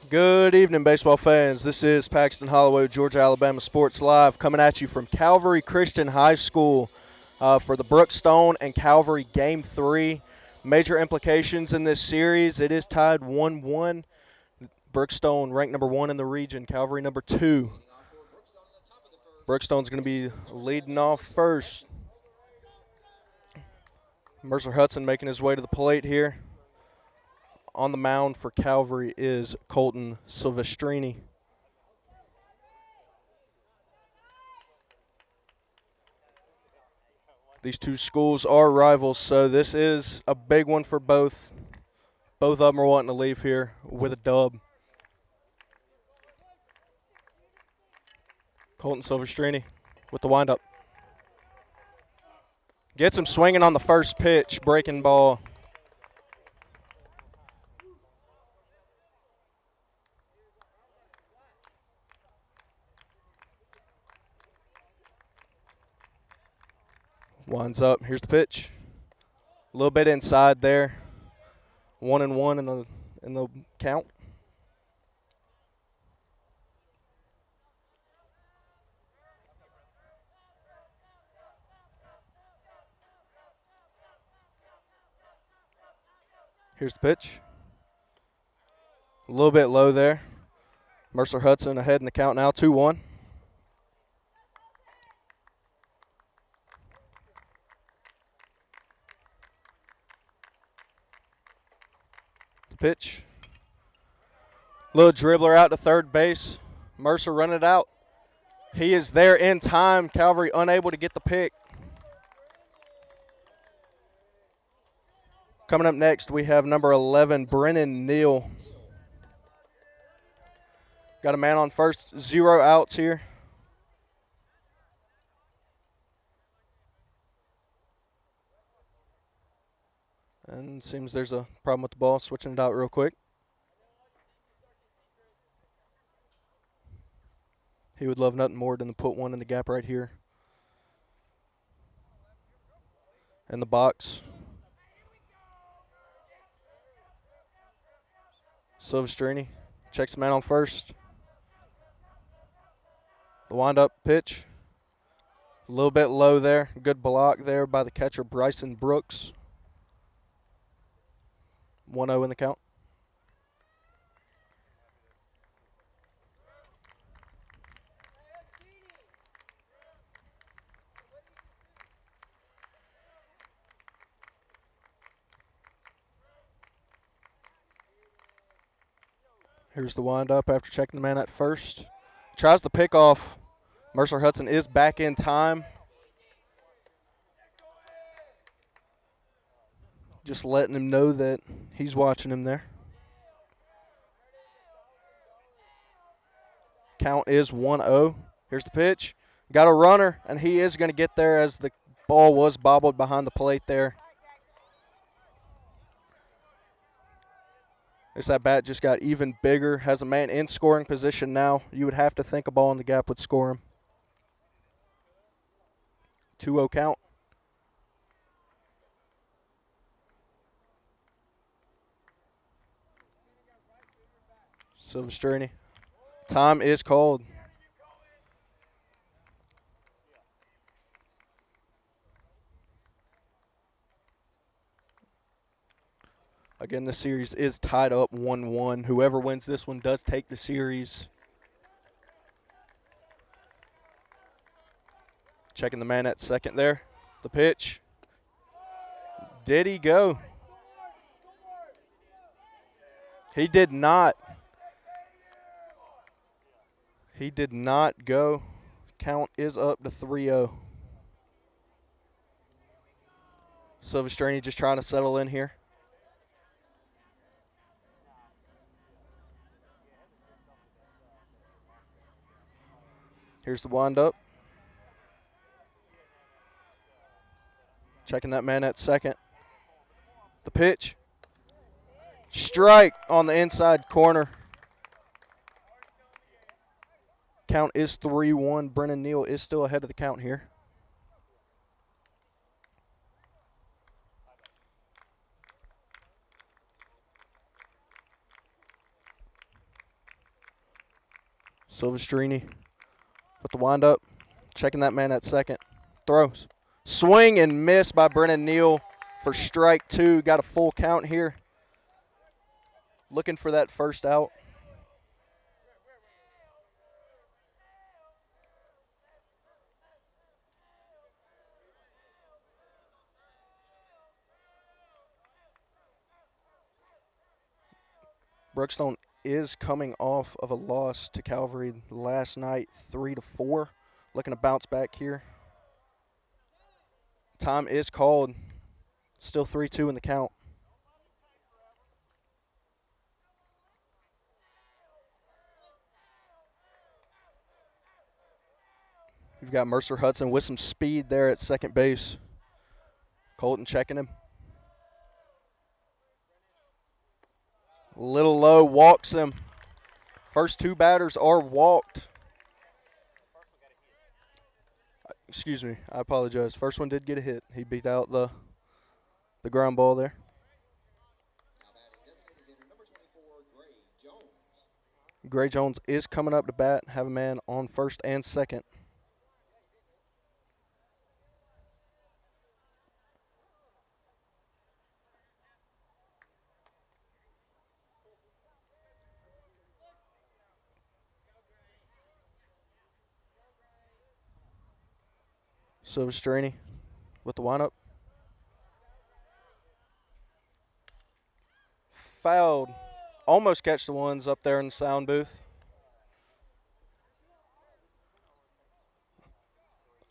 Good evening, baseball fans. This is Paxton Holloway, Georgia Alabama Sports Live, coming at you from Calvary Christian High School for the Brookstone and Calvary Game 3. Major implications in this series. It is tied 1-1. Brookstone ranked number 1 in the region, Calvary number 2. Brookstone's going to be leading off first. Mercer Hudson making his way to the plate here. On the mound for Calvary is Colton Silvestrini. These two schools are rivals, so this is a big one for both. Both of them are wanting to leave here with a dub. Colton Silvestrini with the windup. Gets him swinging on the first pitch, breaking ball. Winds up. Here's the pitch. A little bit inside there. 1-1 in the count. Here's the pitch. A little bit low there. Mercer Hudson ahead in the count now, 2-1. Pitch. Little dribbler out to third base. Mercer run it out. He is there in time. Calvary unable to get the pick. Coming up next, we have number 11, Brennan Neal. Got a man on first, 0 outs here. And seems there's a problem with the ball. Switching it out real quick. He would love nothing more than to put one in the gap right here. In the box. Silvestrini checks the man on first. The wind-up pitch. A little bit low there. Good block there by the catcher, Bryson Brooks. 1-0 in the count. Here's the windup after checking the man at first. Tries to pick off. Mercer Hudson is back in time. Just letting him know that he's watching him there. Count is 1-0. Here's the pitch. Got a runner, and he is going to get there as the ball was bobbled behind the plate there. That bat just got even bigger. Has a man in scoring position now. You would have to think a ball in the gap would score him. 2-0 count. Silvestrini. Time is called. Again, the series is tied up 1-1. Whoever wins this one does take the series. Checking the man at second there. The pitch. Did he go? He did not. He did not go. Count is up to 3-0. Silvestrini just trying to settle in here. Here's the wind-up. Checking that man at second. The pitch. Strike on the inside corner. Count is 3-1. Brennan Neal is still ahead of the count here. Silvestrini with the windup, checking that man at second. Throws. Swing and miss by Brennan Neal for strike 2. Got a full count here. Looking for that first out. Brookstone is coming off of a loss to Calvary last night, 3-4. Looking to bounce back here. Time is called. Still 3-2 in the count. You've got Mercer Hudson with some speed there at second base. Colton checking him. A little low, walks him. First 2 batters are walked. Excuse me, I apologize. First one did get a hit. He beat out the ground ball there. Gray Jones is coming up to bat. Have a man on first and second. Silvestrini with the windup. Fouled. Almost catch the ones up there in the sound booth.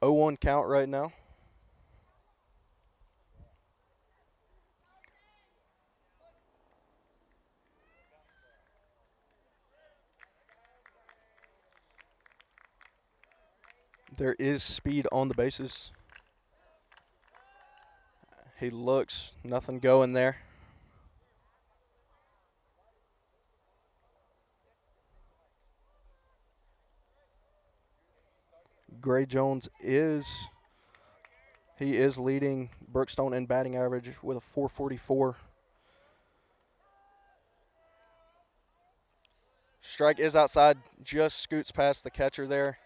0-1 count right now. There is speed on the bases. He looks, nothing going there. Gray Jones is leading Brookstone in batting average with a .444. Strike is outside, just scoots past the catcher there.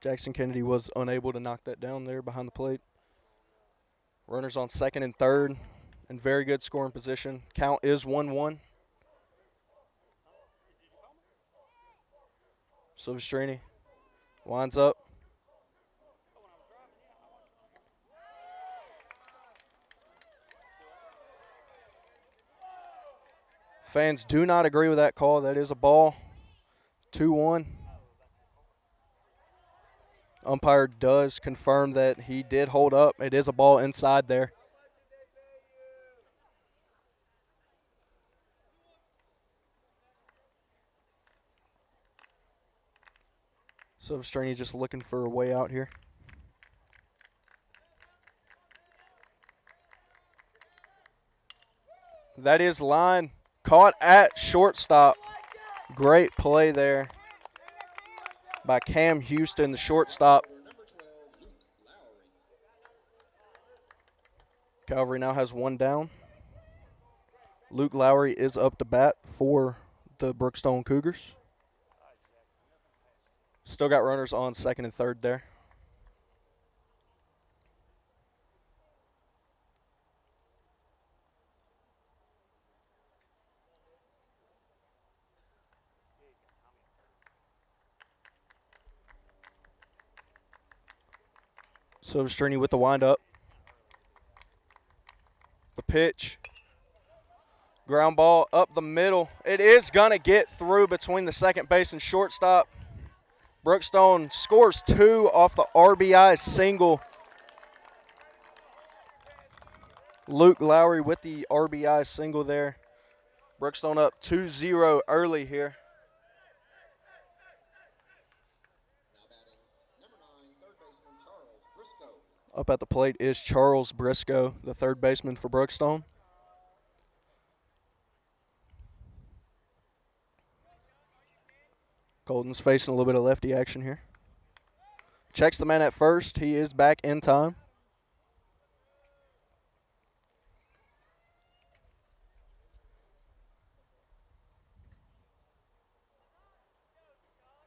Jackson Kennedy was unable to knock that down there behind the plate. Runners on second and third in very good scoring position. Count is 1-1. Silvestrini winds up. Fans do not agree with that call. That is a ball. 2-1. Umpire does confirm that he did hold up. It is a ball inside there. Silvestrini just looking for a way out here. That is line. Caught at shortstop. Great play there by Cam Houston, the shortstop. Calvary now has 1 down. Luke Lowry is up to bat for the Brookstone Cougars. Still got runners on second and third there. Silvestrini with the windup. The pitch. Ground ball up the middle. It is going to get through between the second base and shortstop. Brookstone scores 2 off the RBI single. Luke Lowry with the RBI single there. Brookstone up 2-0 early here. Up at the plate is Charles Briscoe, the third baseman for Brookstone. Colton's facing a little bit of lefty action here. Checks the man at first. He is back in time.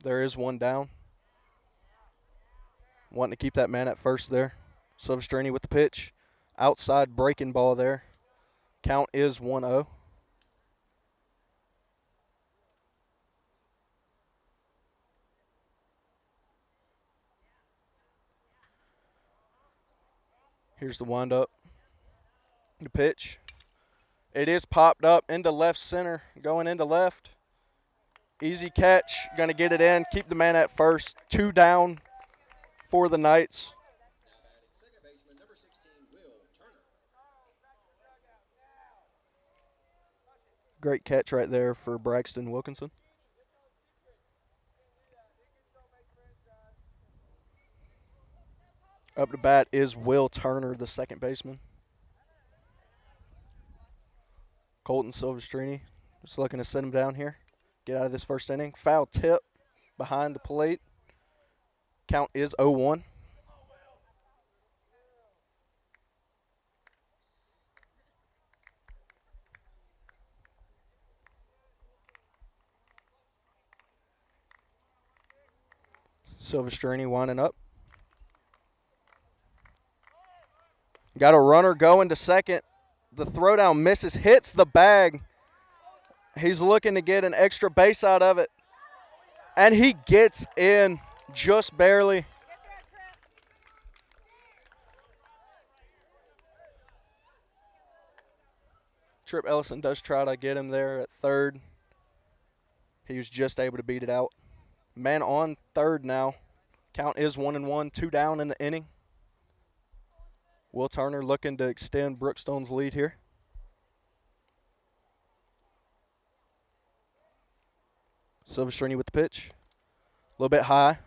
There is one down. Wanting to keep that man at first there. Silvestrini with the pitch. Outside breaking ball there. Count is 1-0. Here's the windup. The pitch. It is popped up into left center. Going into left. Easy catch. Going to get it in. Keep the man at first. 2 down for the Knights. Great catch right there for Braxton Wilkinson. Up to bat is Will Turner, the second baseman. Colton Silvestrini just looking to sit him down here. Get out of this first inning. Foul tip behind the plate. Count is 0-1. Silvestrini winding up. Got a runner going to second. The throwdown misses, hits the bag. He's looking to get an extra base out of it. And he gets in just barely. Trip Ellison does try to get him there at third. He was just able to beat it out. Man on third now. Count is 1-1, 2 down in the inning. Will Turner looking to extend Brookstone's lead here. Silvestrini with the pitch. A little bit high.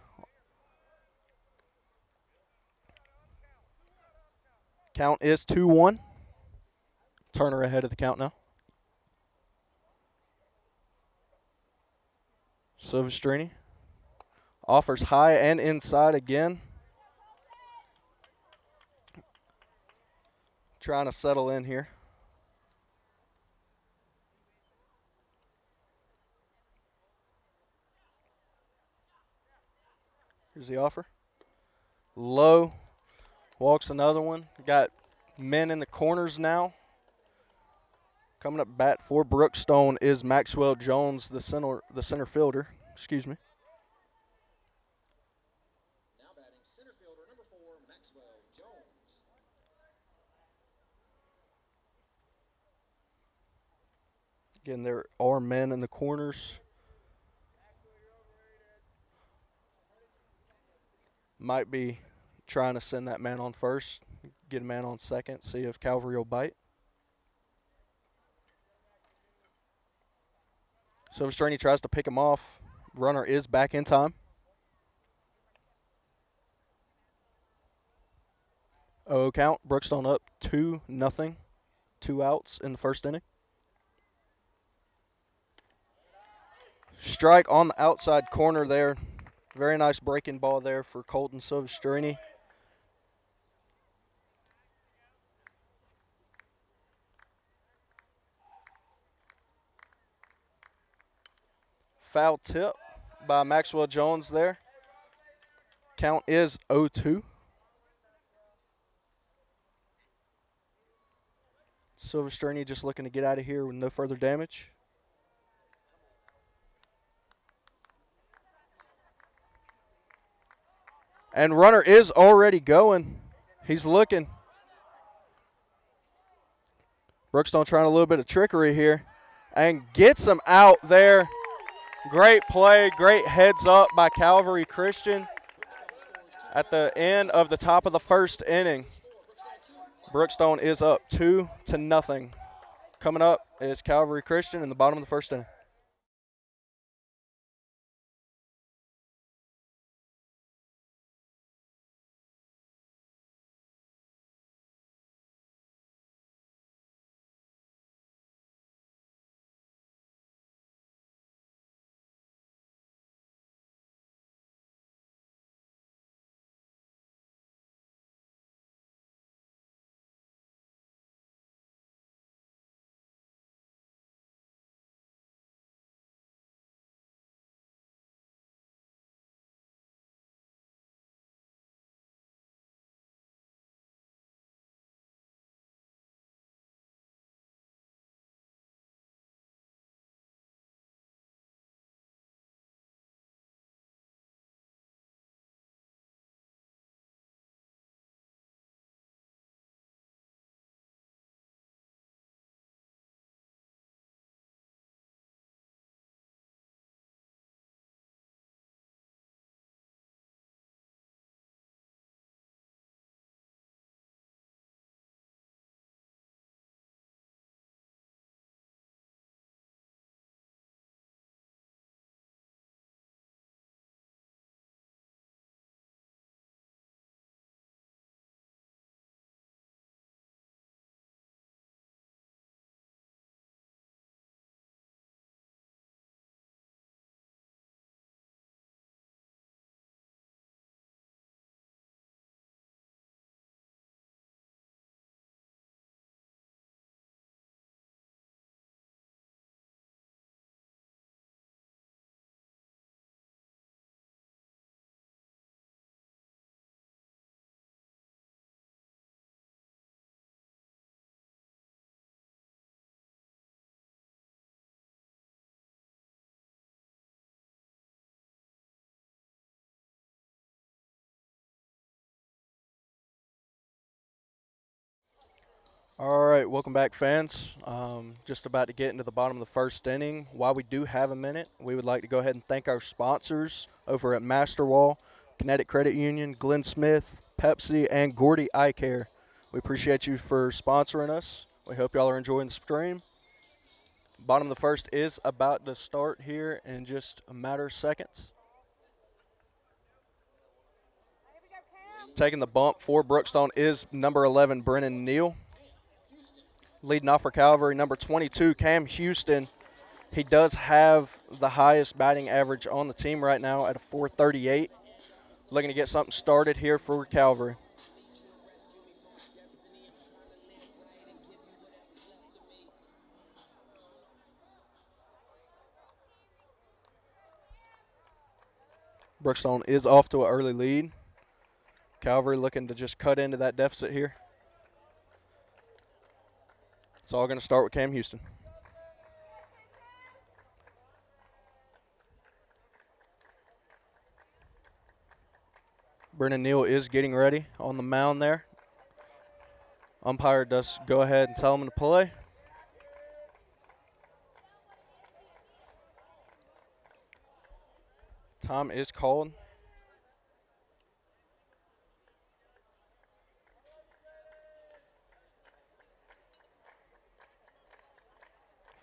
Count is 2-1. Turner ahead of the count now. Silvestrini offers high and inside again. Trying to settle in here. Here's the offer. Low. Walks another one. Got men in the corners now. Coming up bat for Brookstone is Maxwell Jones, the center fielder. Excuse me. Now batting center fielder number 4, Maxwell Jones. Again, there are men in the corners. Might be trying to send that man on first, get a man on second, see if Calvary will bite. Silvestrini tries to pick him off. Runner is back in time. 0 count. Brookstone up 2-0. 2 outs in the first inning. Strike on the outside corner there. Very nice breaking ball there for Colton Silvestrini. Foul tip by Maxwell Jones there. Count is 0-2. Silvestrini just looking to get out of here with no further damage. And runner is already going. He's looking. Brookstone trying a little bit of trickery here and gets him out there. Great play, great heads up by Calvary Christian at the end of the top of the first inning. Brookstone is up 2-0. Coming up is Calvary Christian in the bottom of the first inning. All right, welcome back, fans. Just about to get into the bottom of the first inning. While we do have a minute, we would like to go ahead and thank our sponsors over at Masterwall, Kinetic Credit Union, Glenn Smith, Pepsi, and Gordy Eye Care. We appreciate you for sponsoring us. We hope y'all are enjoying the stream. Bottom of the first is about to start here in just a matter of seconds. Taking the bump for Brookstone is number 11, Brennan Neal. Leading off for Calvary, number 22, Cam Houston. He does have the highest batting average on the team right now at a 438. Looking to get something started here for Calvary. Brookstone is off to an early lead. Calvary looking to just cut into that deficit here. It's all going to start with Cam Houston. Brennan Neal is getting ready on the mound there. Umpire does go ahead and tell him to play. Time is called.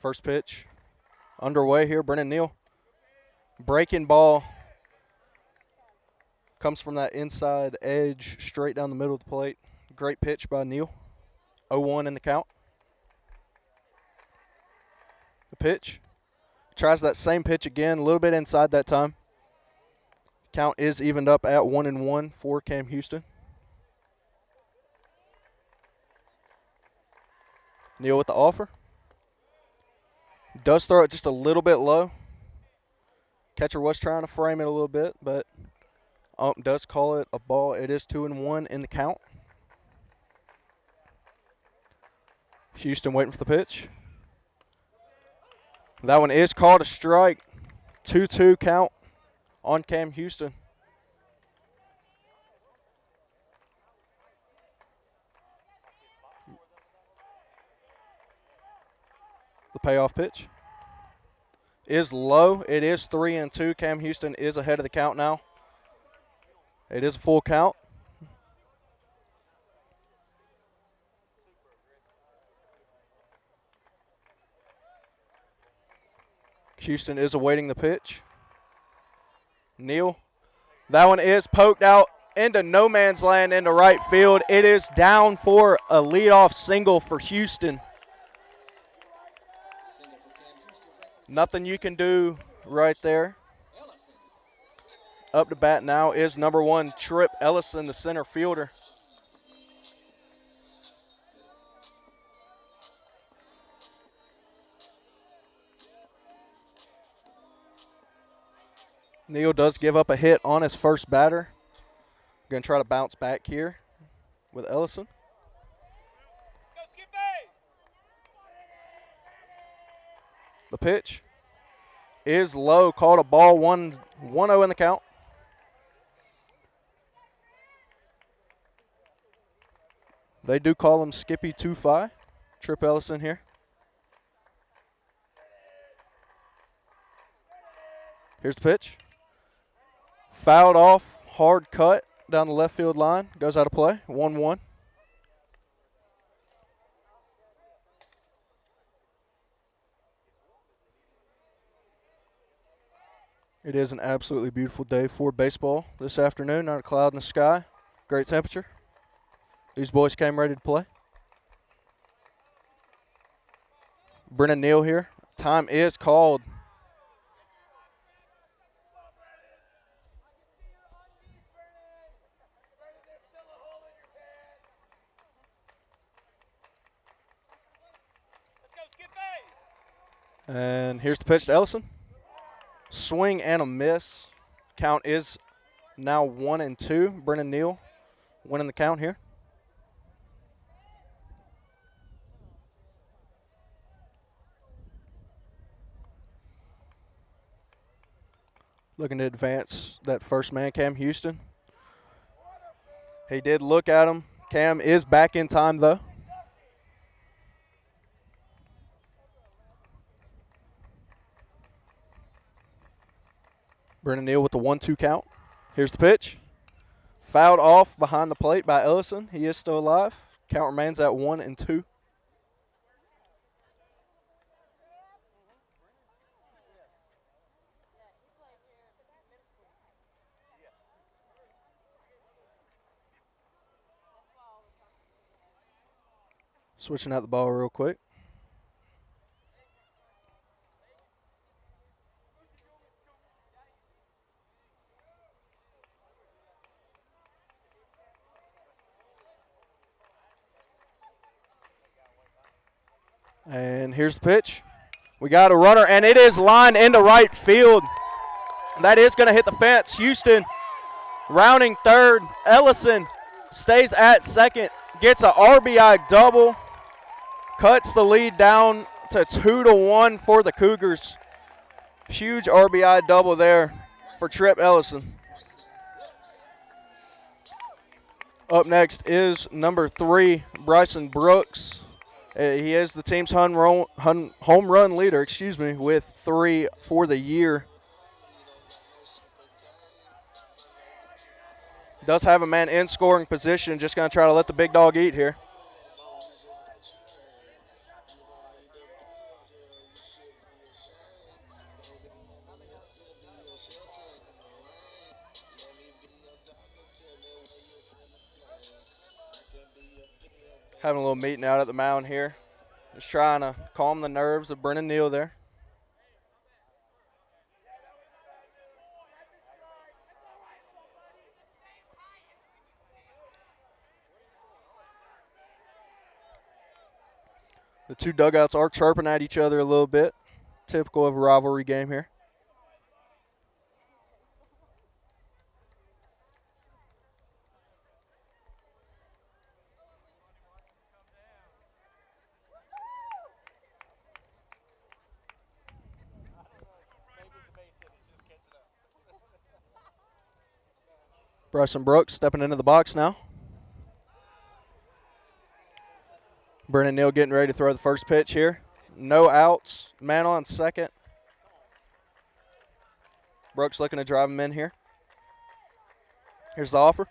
First pitch underway here. Brennan Neal. Breaking ball. Comes from that inside edge straight down the middle of the plate. Great pitch by Neal. 0-1 in the count. The pitch. Tries that same pitch again, a little bit inside that time. Count is evened up at 1-1 for Cam Houston. Neal with the offer. Does throw it just a little bit low. Catcher was trying to frame it a little bit, but does call it a ball. It is 2-1 in the count. Houston waiting for the pitch. That one is called a strike. 2-2 count on Cam Houston. The payoff pitch is low. It is 3-2. Cam Houston is ahead of the count now. It is a full count. Houston is awaiting the pitch. Neal. That one is poked out into no man's land into right field. It is down for a leadoff single for Houston. Nothing you can do right there. Up to bat now is number 1, Trip Ellison, the center fielder. Neal does give up a hit on his first batter. Going to try to bounce back here with Ellison. The pitch is low, called a ball, 1-0 in the count. They do call him Skippy 2-5. Trip Ellison here. Here's the pitch. Fouled off, hard cut down the left field line. Goes out of play, 1-1. It is an absolutely beautiful day for baseball this afternoon. Not a cloud in the sky. Great temperature. These boys came ready to play. Brennan Neal here. Time is called. And here's the pitch to Ellison. Swing and a miss. Count is now 1-2. Brennan Neal winning the count here. Looking to advance that first man, Cam Houston. He did look at him. Cam is back in time, though. Brennan Neal with the 1-2 count. Here's the pitch. Fouled off behind the plate by Ellison. He is still alive. Count remains at 1-2. Switching out the ball real quick. And here's the pitch. We got a runner, and it is lined into right field. That is going to hit the fence. Houston rounding third. Ellison stays at second, gets an RBI double, cuts the lead down to 2-1 for the Cougars. Huge RBI double there for Trip Ellison. Up next is number 3, Bryson Brooks. He is the team's home run leader, with 3 for the year. Does have a man in scoring position. Just going to try to let the big dog eat here. Having a little meeting out at the mound here. Just trying to calm the nerves of Brennan Neal there. The two dugouts are chirping at each other a little bit. Typical of a rivalry game here. Bryson Brooks stepping into the box now. Brennan Neal getting ready to throw the first pitch here. No outs. Man on second. Brooks looking to drive him in here. Here's the offer.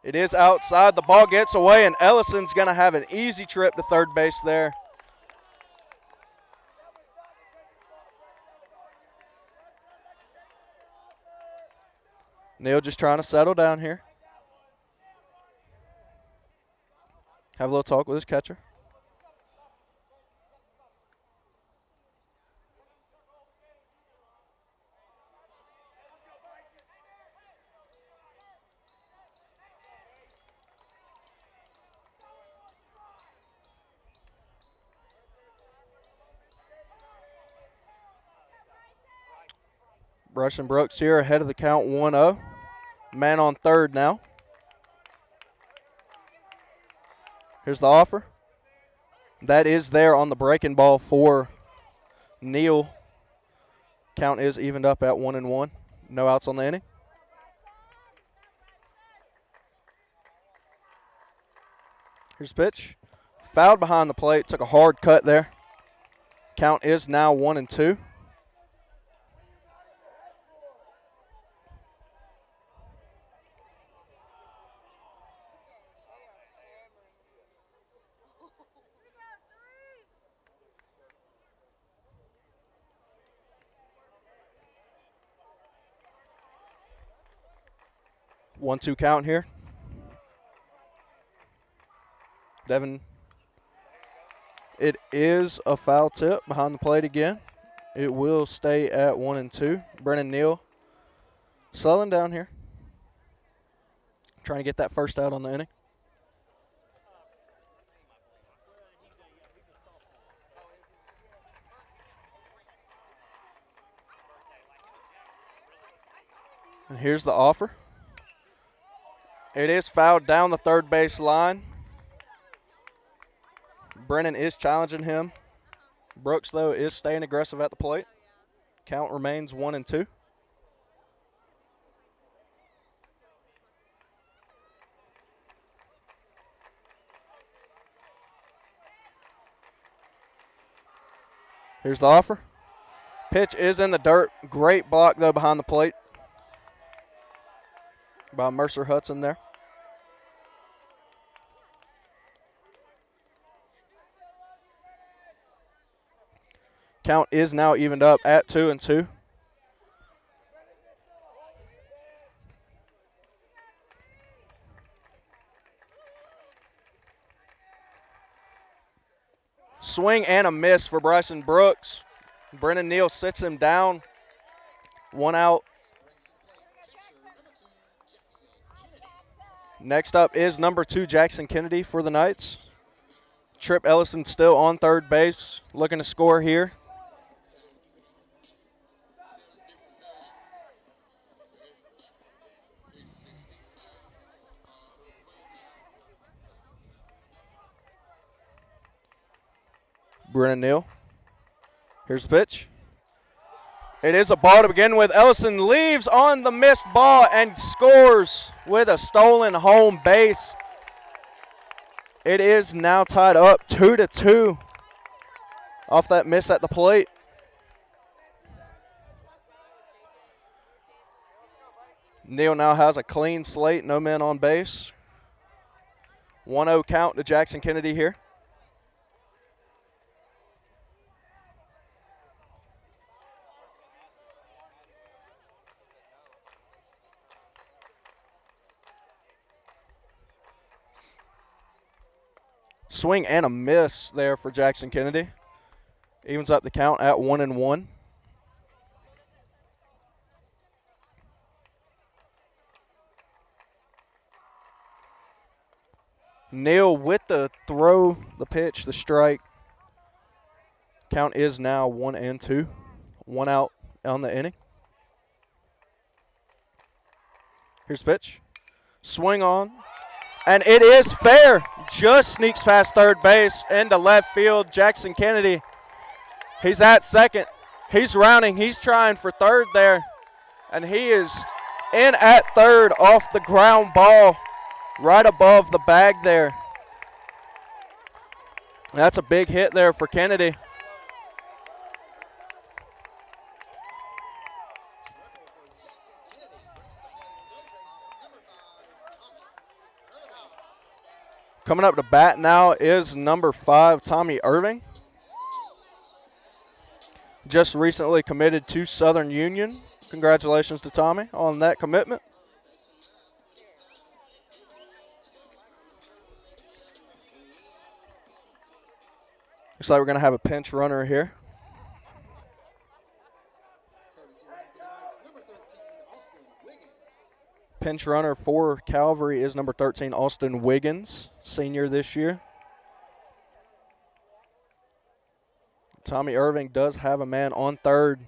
It is outside. The ball gets away, and Ellison's going to have an easy trip to third base there. Neal just trying to settle down here. Have a little talk with his catcher. Bryson Brooks here ahead of the count 1-0. Man on third now. Here's the offer. That is there on the breaking ball for Neal. Count is evened up at 1-1. No outs on the inning. Here's the pitch. Fouled behind the plate. Took a hard cut there. Count is now 1-2. One-two count here. Devin, it is a foul tip behind the plate again. It will stay at 1-2. Brennan Neal slowing down here. Trying to get that first out on the inning. And here's the offer. It is fouled down the third base line. Brennan is challenging him. Brooks, though, is staying aggressive at the plate. Count remains 1-2. Here's the offer. Pitch is in the dirt. Great block, though, behind the plate by Mercer Hudson there. Count is now evened up at 2-2. Swing and a miss for Bryson Brooks. Brennan Neal sits him down. 1 out. Next up is number 2, Jackson Kennedy for the Knights. Trip Ellison still on third base, looking to score here. Brennan Neal. Here's the pitch. It is a ball to begin with. Ellison leaves on the missed ball and scores with a stolen home base. It is now tied up 2-2 off that miss at the plate. Neal now has a clean slate, no men on base. 1-0 count to Jackson Kennedy here. Swing and a miss there for Jackson Kennedy. Evens up the count at 1-1. Neal with the throw, the pitch, the strike. Count is now 1-2. 1 out on the inning. Here's the pitch. Swing on. And it is fair. Just sneaks past third base into left field. Jackson Kennedy, he's at second. He's rounding. He's trying for third there. And he is in at third off the ground ball right above the bag there. That's a big hit there for Kennedy. Coming up to bat now is number 5, Tommy Irving. Just recently committed to Southern Union. Congratulations to Tommy on that commitment. Looks like we're going to have a pinch runner here. Pinch runner for Calvary is number 13, Austin Wiggins, senior this year. Tommy Irving does have a man on third.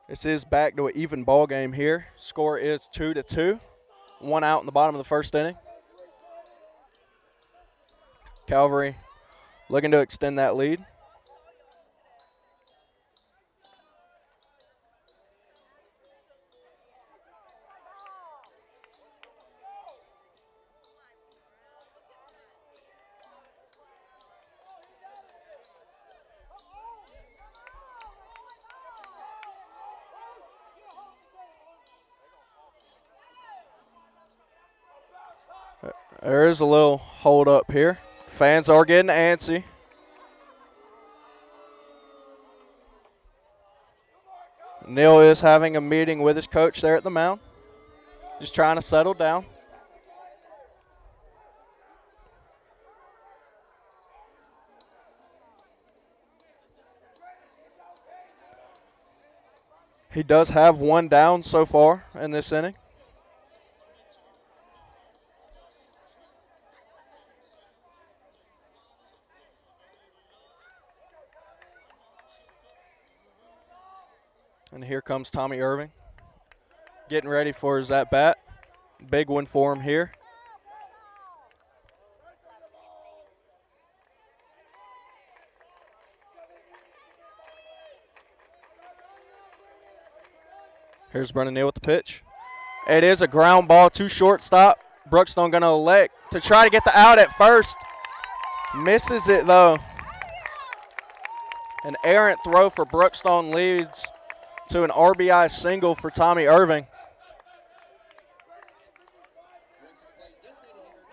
This is back to an even ball game here. Score is 2-2. 1 out in the bottom of the first inning. Calvary looking to extend that lead. There is a little hold up here. Fans are getting antsy. Neal is having a meeting with his coach there at the mound. Just trying to settle down. He does have 1 down so far in this inning. And here comes Tommy Irving, getting ready for his at-bat. Big one for him here. Here's Brennan Neal with the pitch. It is a ground ball to shortstop. Brookstone going to elect to try to get the out at first. Misses it, though. An errant throw for Brookstone leads to an RBI single for Tommy Irving.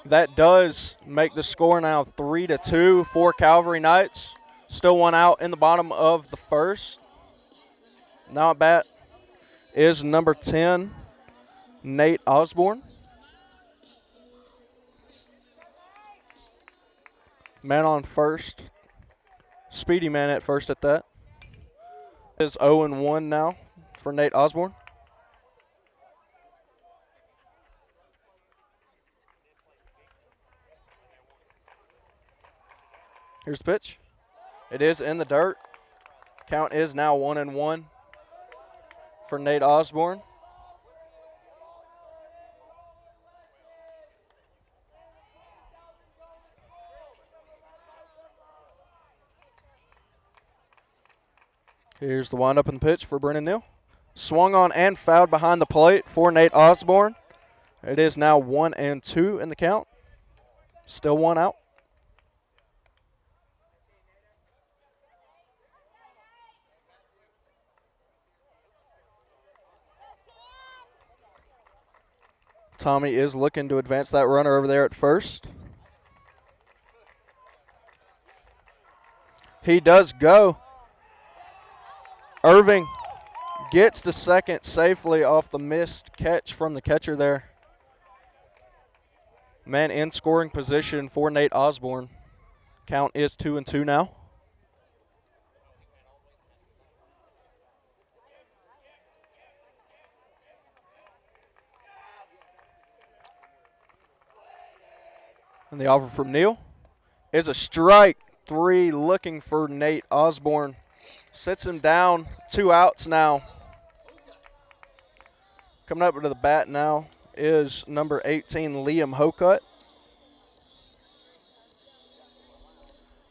That does make the score now 3-2 for Calvary Knights. Still one out in the bottom of the first. Now at bat is number 10, Nate Osborne. Man on first. Speedy man at first at that. Is 0-1 now for Nate Osborne. Here's the pitch. It is in the dirt. Count is now 1-1 for Nate Osborne. Here's the windup and pitch for Brennan Neal. Swung on and fouled behind the plate for Nate Osborne. It is now 1-2 in the count. Still one out. Tommy is looking to advance that runner over there at first. He does go. Irving gets to second safely off the missed catch from the catcher there. Man in scoring position for Nate Osborne. Count is 2-2 now. And the offer from Neal is a strike. 3 looking for Nate Osborne. Sits him down. 2 outs now. Coming up to the bat now is number 18, Liam Hocutt.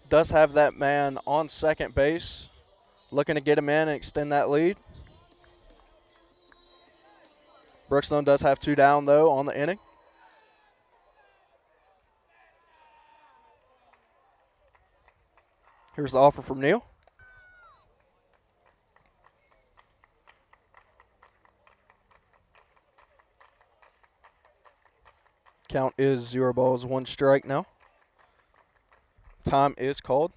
Does have that man on second base. Looking to get him in and extend that lead. Brookstone does have 2 down, though, on the inning. Here's the offer from Neal. Count is 0 balls, 1 strike now. Time is called.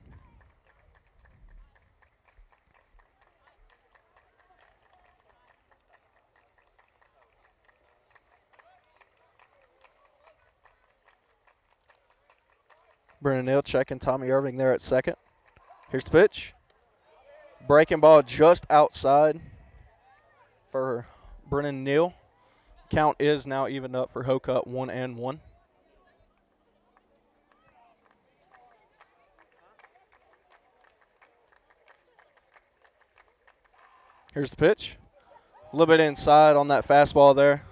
Brennan Neal checking Tommy Irving there at second. Here's the pitch. Breaking ball just outside for Brennan Neal. Count is now evened up for Hocutt, 1-1. Here's the pitch. A little bit inside on that fastball there.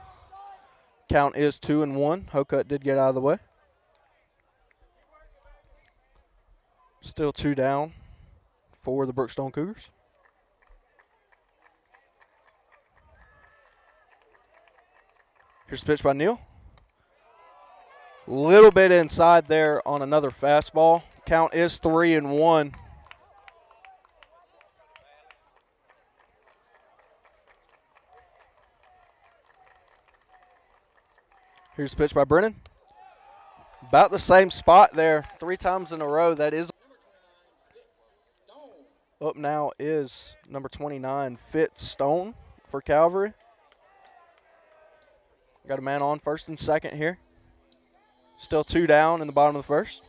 Count is 2-1. Hocutt did get out of the way. Still 2 down for the Brookstone Cougars. Here's the pitch by Neal. Little bit inside there on another fastball. Count is 3-1. Here's the pitch by Brennan. About the same spot there, 3 times in a row. That is up now is number 29, Fitz Stone for Calvary. Got a man on first and second here. Still 2 down in the bottom of the first.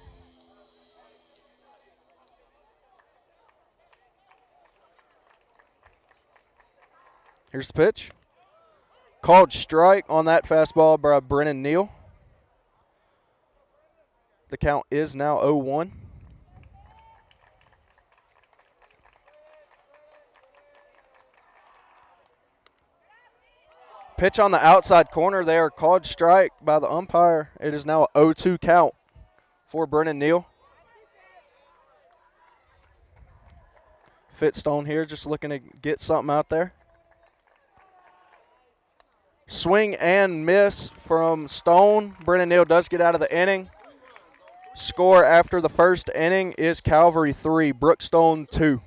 Here's the pitch. Called strike on that fastball by Brennan Neal. The count is now 0-1. Pitch on the outside corner there, called strike by the umpire. It is now a 0-2 count for Brennan Neal. Fitzstone here just looking to get something out there. Swing and miss from Stone. Brennan Neal does get out of the inning. Score after the first inning is Calvary 3, Brookstone 2.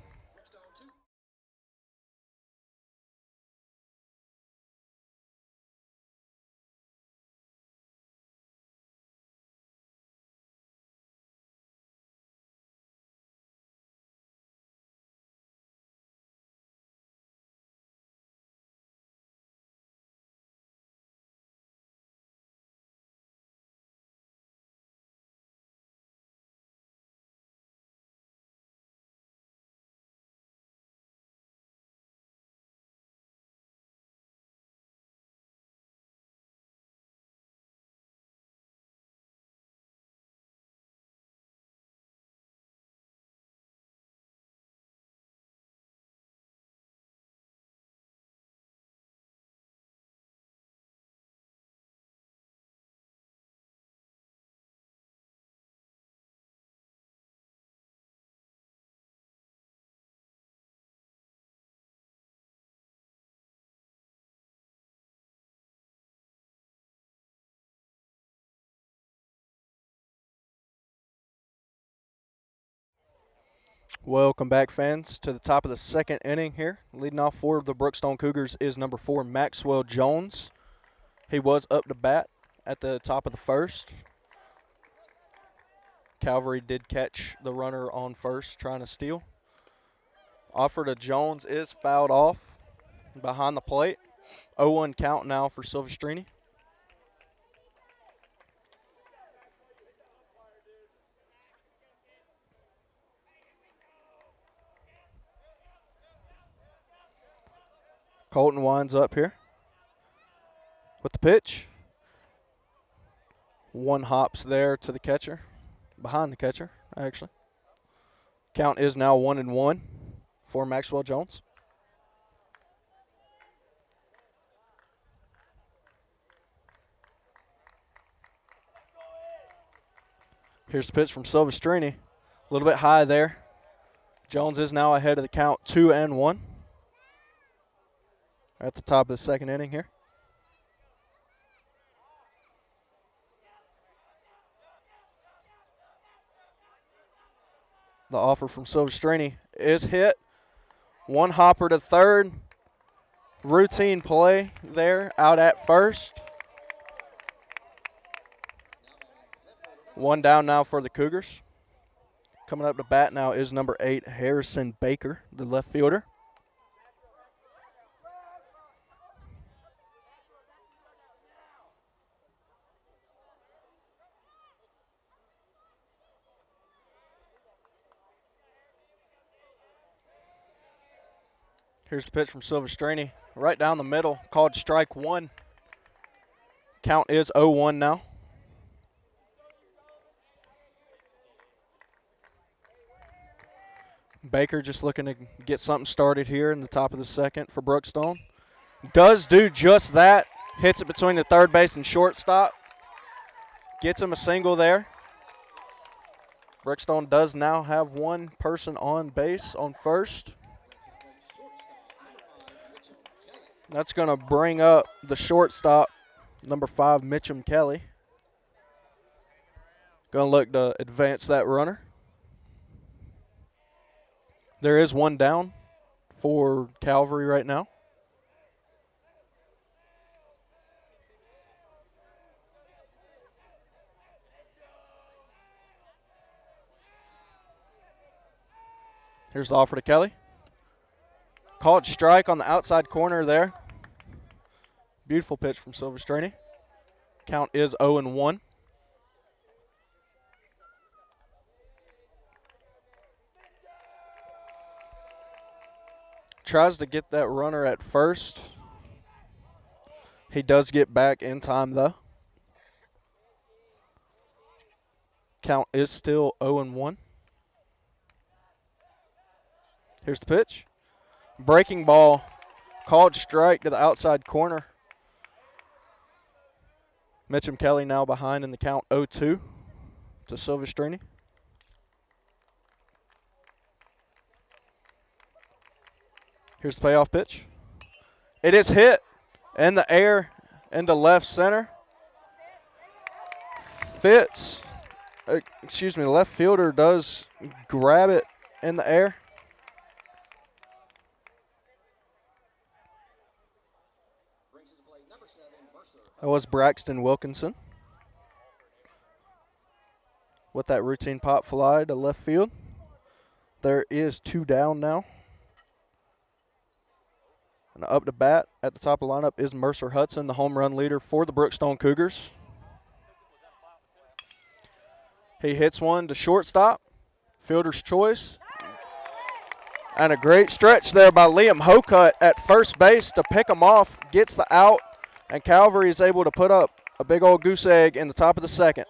Welcome back, fans, to the top of the second inning here. Leading off for the Brookstone Cougars is number 4, Maxwell Jones. He was up to bat at the top of the first. Calvary did catch the runner on first trying to steal. Offer to Jones is fouled off behind the plate. 0-1 count now for Silvestrini. Colton winds up here with the pitch. One hops there to the catcher, behind the catcher, actually. Count is now 1-1 for Maxwell Jones. Here's the pitch from Silvestrini. A little bit high there. Jones is now ahead of the count, 2-1. At the top of the second inning here. The offer from Silvestrini is hit. One hopper to third. Routine play there out at first. One down now for the Cougars. Coming up to bat now is number 8, Harrison Baker, the left fielder. Here's the pitch from Silvestrini. Right down the middle, called strike one. Count is 0-1 now. Baker just looking to get something started here in the top of the second for Brookstone. Does do just that. Hits it between the third base and shortstop. Gets him a single there. Brookstone does now have one person on base on first. That's going to bring up the shortstop, number 5, Mitchum Kelly. Going to look to advance that runner. There is one down for Calvary right now. Here's the offer to Kelly. Called strike on the outside corner there. Beautiful pitch from Silvestrini. Count is 0-1. Tries to get that runner at first. He does get back in time, though. Count is still 0-1. Here's the pitch. Breaking ball. Called strike to the outside corner. Mitchum Kelly now behind in the count 0-2 to Silvestrini. Here's the payoff pitch. It is hit in the air into left center. Fits. The left fielder does grab it in the air. Brings into play number 7, Mercer. That was Braxton Wilkinson with that routine pop fly to left field. There is 2 down now. And up to bat at the top of the lineup is Mercer Hudson, the home run leader for the Brookstone Cougars. He hits one to shortstop, fielder's choice. And a great stretch there by Liam Hocutt at first base to pick him off, gets the out, and Calvary is able to put up a big old goose egg in the top of the second.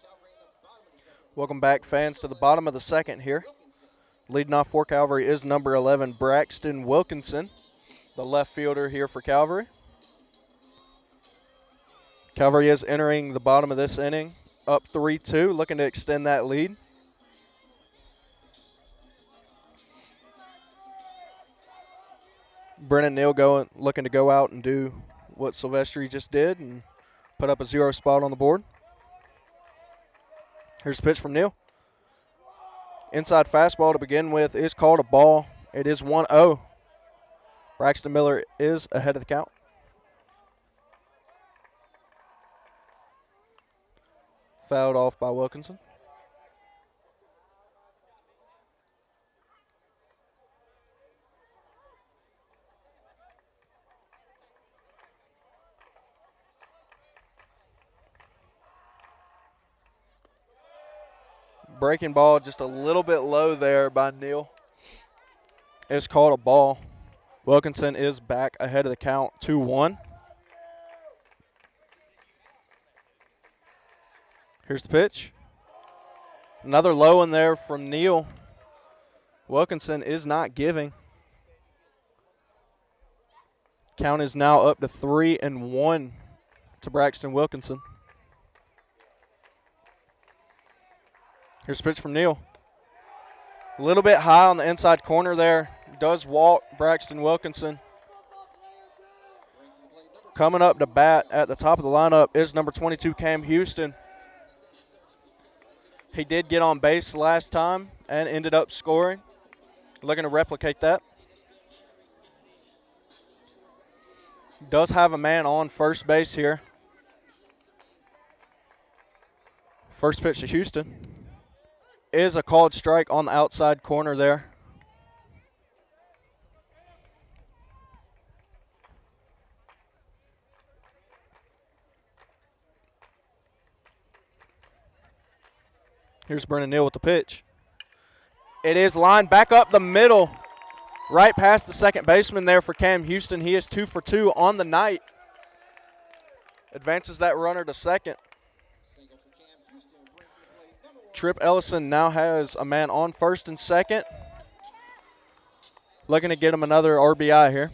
Calvary in the bottom of the 2nd. Welcome back, fans, to the bottom of the second here. Leading off for Calvary is number 11, Braxton Wilkinson, the left fielder here for Calvary. Calvary is entering the bottom of this inning, up 3-2, looking to extend that lead. Brennan Neal looking to go out and do what Silvestri just did and put up a 0 spot on the board. Here's a pitch from Neal. Inside fastball to begin with is called a ball. It is 1-0. Braxton Miller is ahead of the count. Fouled off by Wilkinson. Breaking ball just a little bit low there by Neal. It's called a ball. Wilkinson is back ahead of the count, 2-1. Here's the pitch. Another low in there from Neal. Wilkinson is not giving. Count is now up to 3-1 to Braxton Wilkinson. Here's a pitch from Neal. A little bit high on the inside corner there. Does walk Braxton Wilkinson. Coming up to bat at the top of the lineup is number 22, Cam Houston. He did get on base last time and ended up scoring. Looking to replicate that. Does have a man on first base here. First pitch to Houston is a called strike on the outside corner there. Here's Brennan Neal with the pitch. It is lined back up the middle, right past the second baseman there for Cam Houston. He is 2 for 2 on the night. Advances that runner to second. Single for Cam Houston brings to the plate number 1. Trip Ellison now has a man on first and second. Looking to get him another RBI here.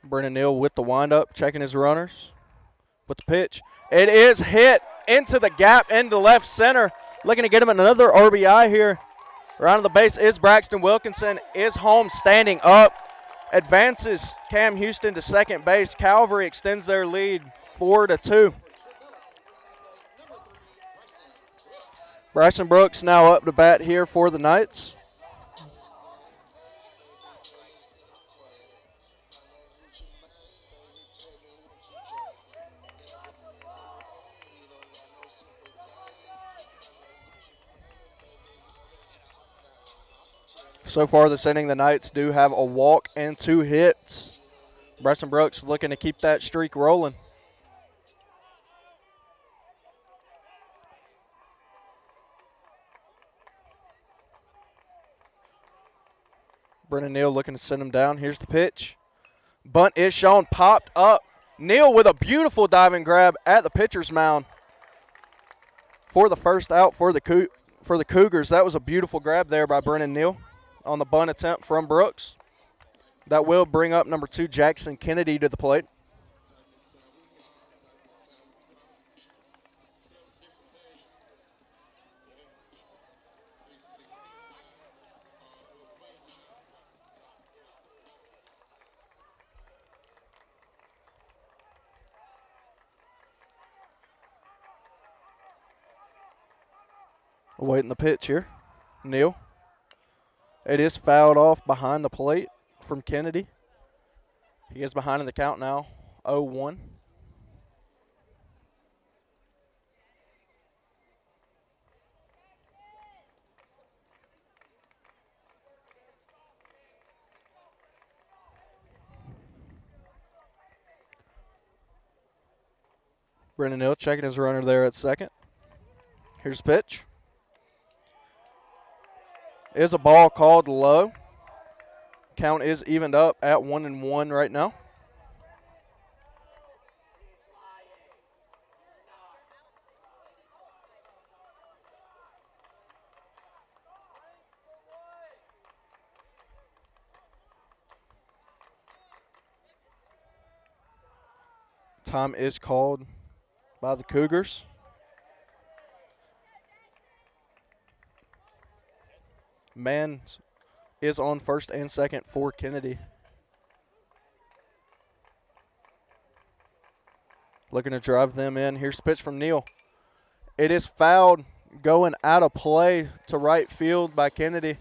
Brennan Neal with the windup, checking his runners. With the pitch. It is hit into the gap into left center. Looking to get him another RBI here. Around the base is Braxton Wilkinson. Is home standing up. Advances Cam Houston to second base. Calvary extends their lead 4 to 2. Bryson Brooks now up to bat here for the Knights. So far this inning, the Knights do have a walk and 2 hits. Bryson Brooks looking to keep that streak rolling. Brennan Neal looking to send him down. Here's the pitch. Bunt is shown, popped up. Neal with a beautiful diving grab at the pitcher's mound for the first out for the Cougars. That was a beautiful grab there by Brennan Neal on the bunt attempt from Brooks. That will bring up number 2, Jackson Kennedy, to the plate. Awaiting the pitch here. Neal. It is fouled off behind the plate from Kennedy. He is behind in the count now, 0-1. Brennan Neal checking his runner there at second. Here's the pitch. Is a ball called low. Count is evened up at 1-1 right now. Time is called by the Cougars. Man is on first and second for Kennedy. Looking to drive them in. Here's the pitch from Neal. It is fouled, going out of play to right field by Kennedy.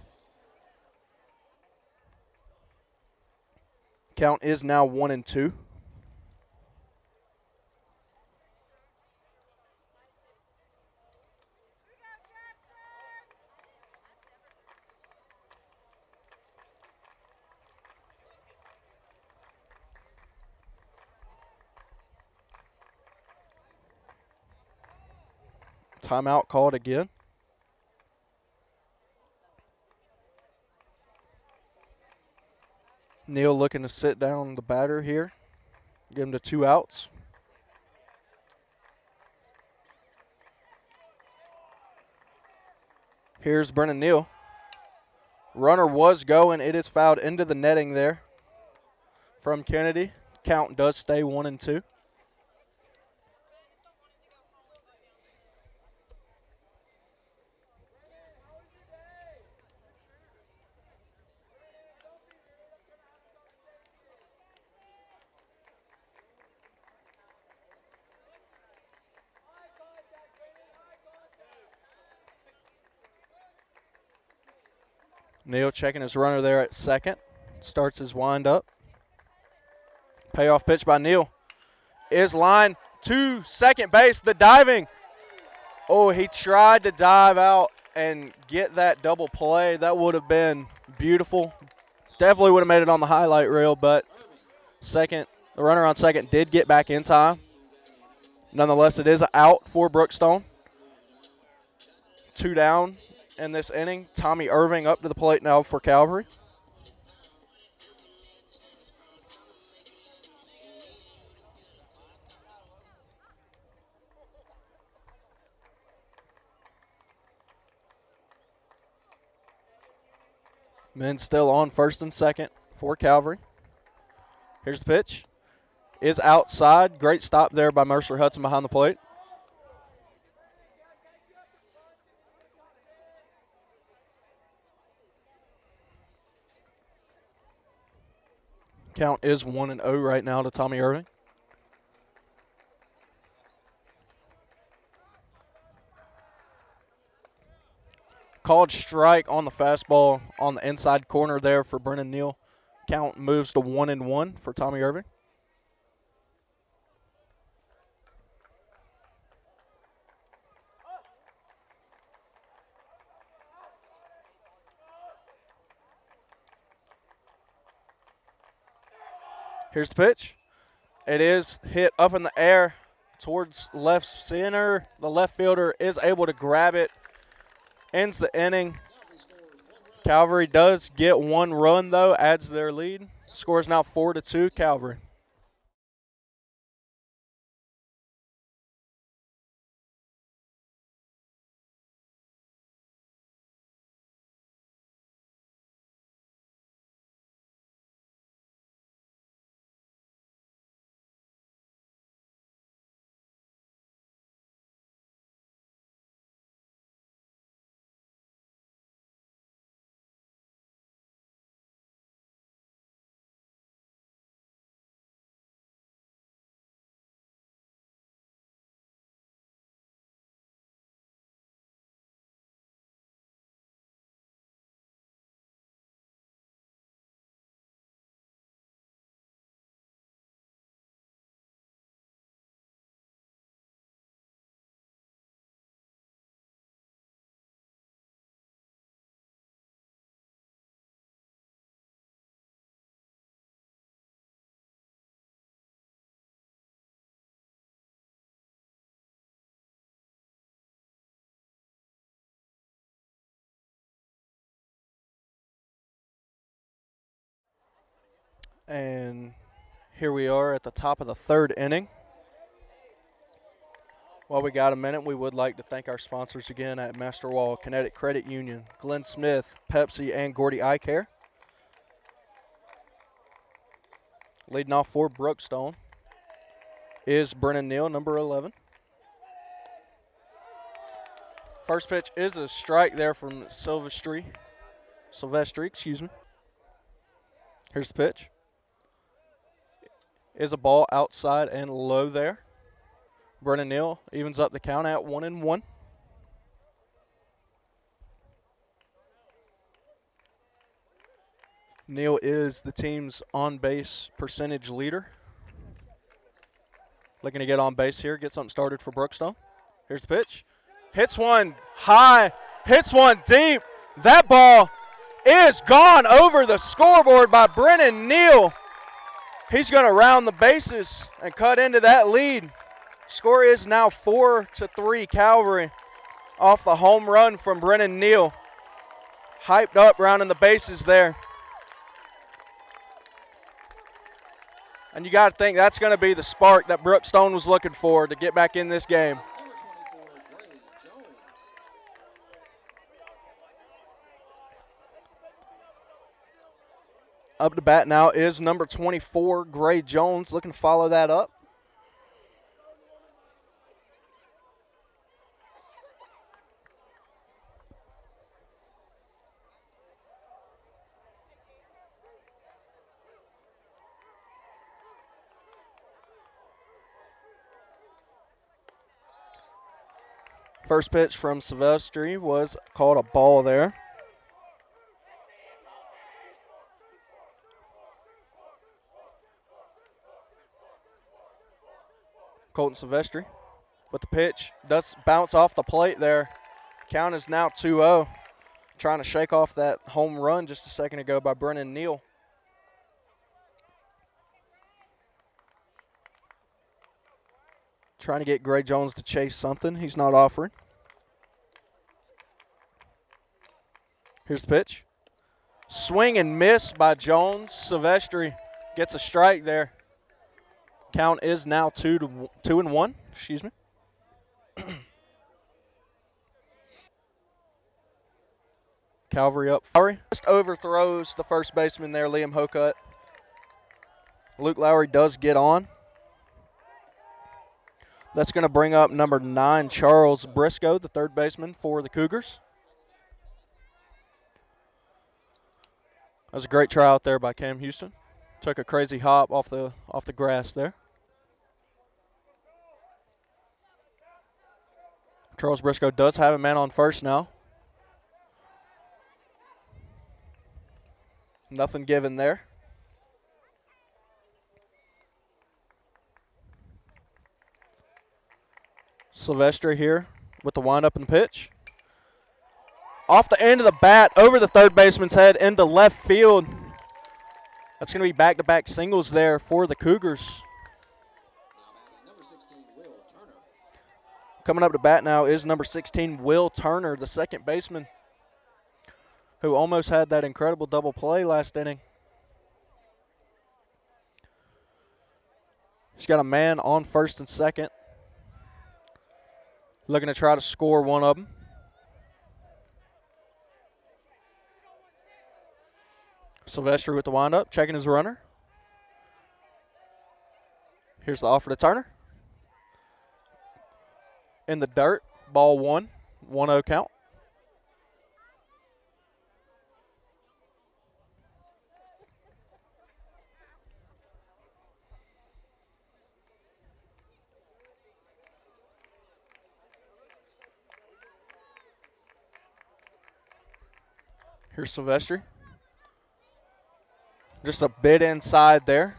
Count is now 1-2. Timeout called again. Neal looking to sit down the batter here. Get him to 2 outs. Here's Brennan Neal. Runner was going. It is fouled into the netting there from Kennedy. Count does stay 1-2. Neal checking his runner there at second. Starts his wind up. Payoff pitch by Neal. Is line to second base. The diving. Oh, he tried to dive out and get that double play. That would have been beautiful. Definitely would have made it on the highlight reel, but the runner on second did get back in time. Nonetheless, it is an out for Brookstone. 2 down in this inning. Tommy Irving up to the plate now for Calvary. Men still on first and second for Calvary. Here's the pitch. Is outside. Great stop there by Mercer Hudson behind the plate. Count is 1-0 right now to Tommy Irving. Called strike on the fastball on the inside corner there for Brennan Neal. Count moves to 1-1 for Tommy Irving. Here's the pitch. It is hit up in the air towards left center. The left fielder is able to grab it. Ends the inning. Calvary does get 1 run, though, adds their lead. Score is now 4-2 Calvary. And here we are at the top of the 3rd inning. While we got a minute, we would like to thank our sponsors again at Master Wall, Kinetic Credit Union, Glenn Smith, Pepsi, and Gordy Eye Care. Leading off for Brookstone is Brennan Neal, number 11. First pitch is a strike there from Silvestri, excuse me. Here's the pitch. Is a ball outside and low there. Brennan Neal evens up the count at 1-1. Neal is the team's on-base percentage leader. Looking to get on base here, get something started for Brookstone. Here's the pitch. Hits one high, hits one deep. That ball is gone over the scoreboard by Brennan Neal. He's going to round the bases and cut into that lead. Score is now 4-3 Calvary off the home run from Brennan Neal. Hyped up rounding the bases there. And you got to think that's going to be the spark that Brookstone was looking for to get back in this game. Up to bat now is number 24, Gray Jones, looking to follow that up. First pitch from Silvestri was called a ball there. Colton Silvestri with the pitch. Does bounce off the plate there. Count is now 2-0. Trying to shake off that home run just a second ago by Brennan Neal. Trying to get Gray Jones to chase something. He's not offering. Here's the pitch. Swing and miss by Jones. Silvestri gets a strike there. Count is now 2-1. Excuse me. Calvary up. Just overthrows the first baseman there, Liam Hokut. Luke Lowry does get on. That's going to bring up number 9, Charles Briscoe, the third baseman for the Cougars. That was a great try out there by Cam Houston. Took a crazy hop off the grass there. Charles Briscoe does have a man on first now. Nothing given there. Silvestri here with the windup and the pitch. Off the end of the bat, over the third baseman's head into left field. That's going to be back-to-back singles there for the Cougars. Number 16, Will Turner. Coming up to bat now is number 16, Will Turner, the second baseman, who almost had that incredible double play last inning. He's got a man on first and second. Looking to try to score one of them. Silvestri with the windup, checking his runner. Here's the offer to Turner. In the dirt, ball 1, 1-0 count. Here's Silvestri. Just a bit inside there.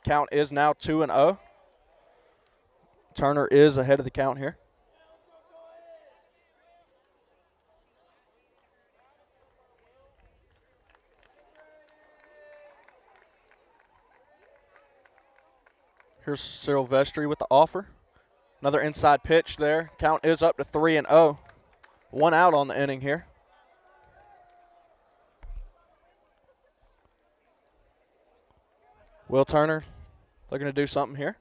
Count is now 2-0. Turner is ahead of the count here. Here's Silvestri with the offer. Another inside pitch there. Count is up to 3-0. One out on the inning here. Will Turner looking to do something here.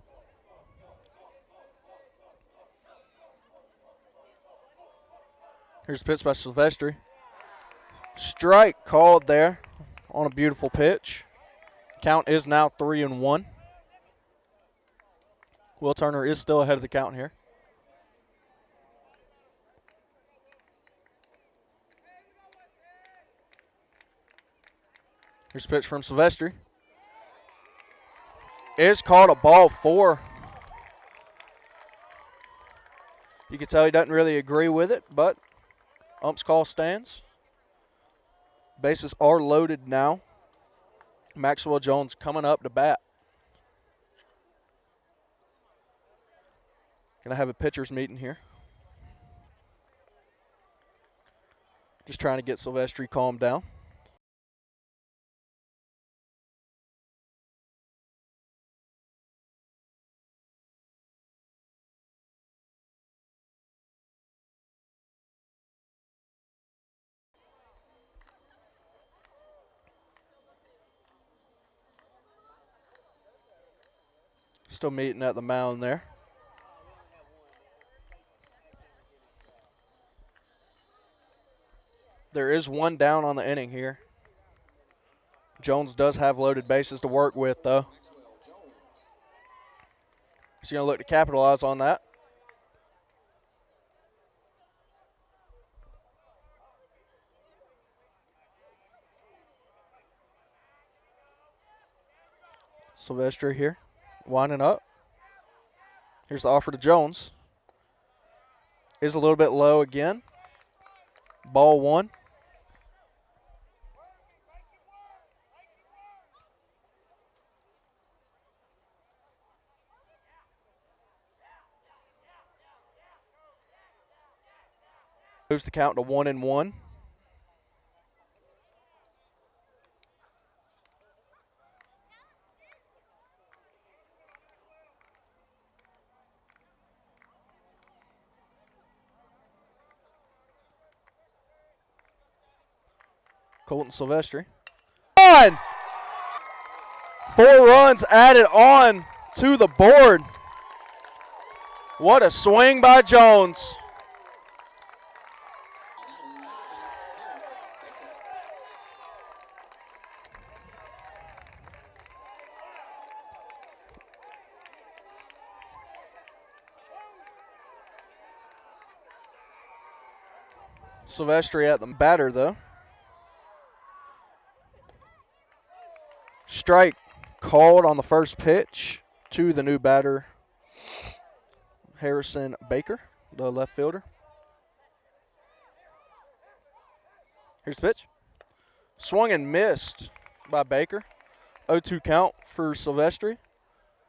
Here's the pitch by Silvestri. Strike called there on a beautiful pitch. Count is now 3-1. Will Turner is still ahead of the count here. Here's a pitch from Silvestri. Is called a ball 4. You can tell he doesn't really agree with it, but ump's call stands. Bases are loaded now. Maxwell Jones coming up to bat. Gonna have a pitcher's meeting here. Just trying to get Silvestri calmed down. Still meeting at the mound there. There is one down on the inning here. Jones does have loaded bases to work with, though. He's going to look to capitalize on that. Silvestri here, winding up. Here's the offer to Jones. Is a little bit low again. Ball 1. Moves the count to 1-1. Colton Silvestri. On! 4 runs added on to the board. What a swing by Jones. Silvestri at the batter, though. Strike called on the first pitch to the new batter, Harrison Baker, the left fielder. Here's the pitch. Swung and missed by Baker. 0-2 count for Silvestri.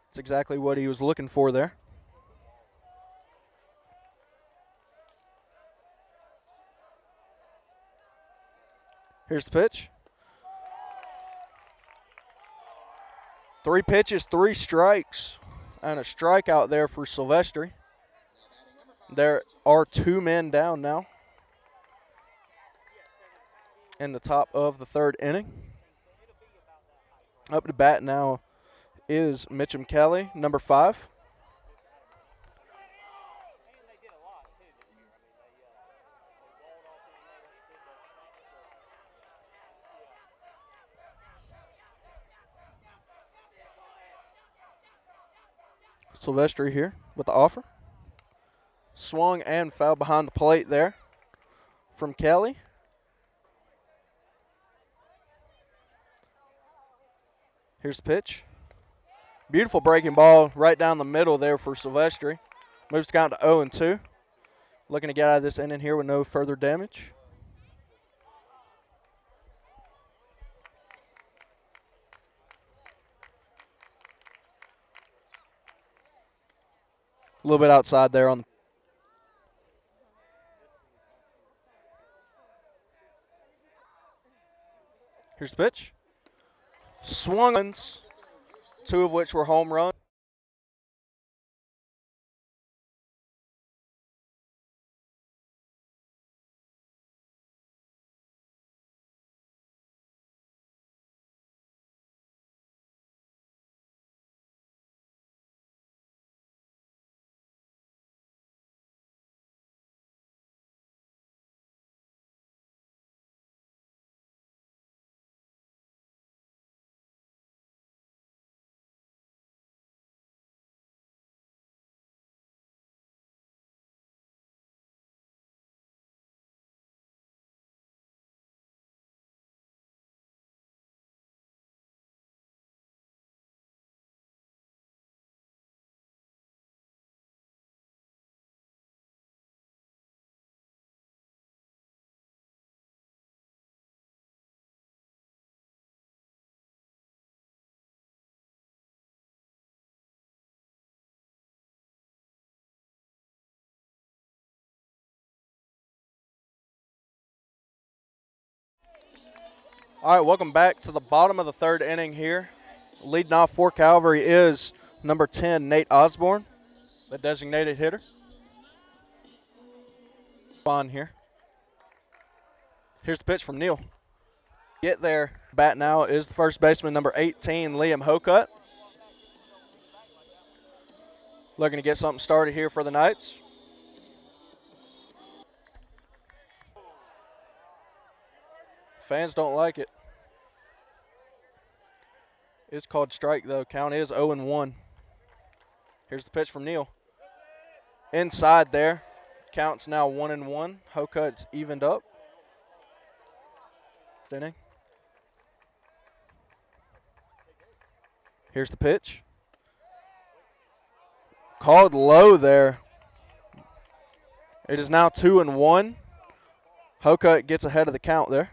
That's exactly what he was looking for there. Here's the pitch. 3 pitches, 3 strikes, and a strikeout there for Silvestri. There are 2 men down now in the top of the 3rd inning. Up to bat now is Mitchum Kelly, number 5. Silvestri here with the offer. Swung and fouled behind the plate there from Kelly. Here's the pitch. Beautiful breaking ball right down the middle there for Silvestri. Moves the count to 0-2. Looking to get out of this inning here with no further damage. A little bit outside there on the Here's the pitch. Swung, 2 of which were home runs. All right, welcome back to the bottom of the 3rd inning here. Leading off for Calvary is number 10, Nate Osborne, the designated hitter. On here. Here's the pitch from Neal. Get there. Bat now is the first baseman, number 18, Liam Hokut. Looking to get something started here for the Knights. Fans don't like it. It's called strike, though. Count is 0-1. Here's the pitch from Neal. Inside there. Count's now 1-1. Hokut's evened up. Inning. Here's the pitch. Called low there. It is now 2-1. Hokut gets ahead of the count there.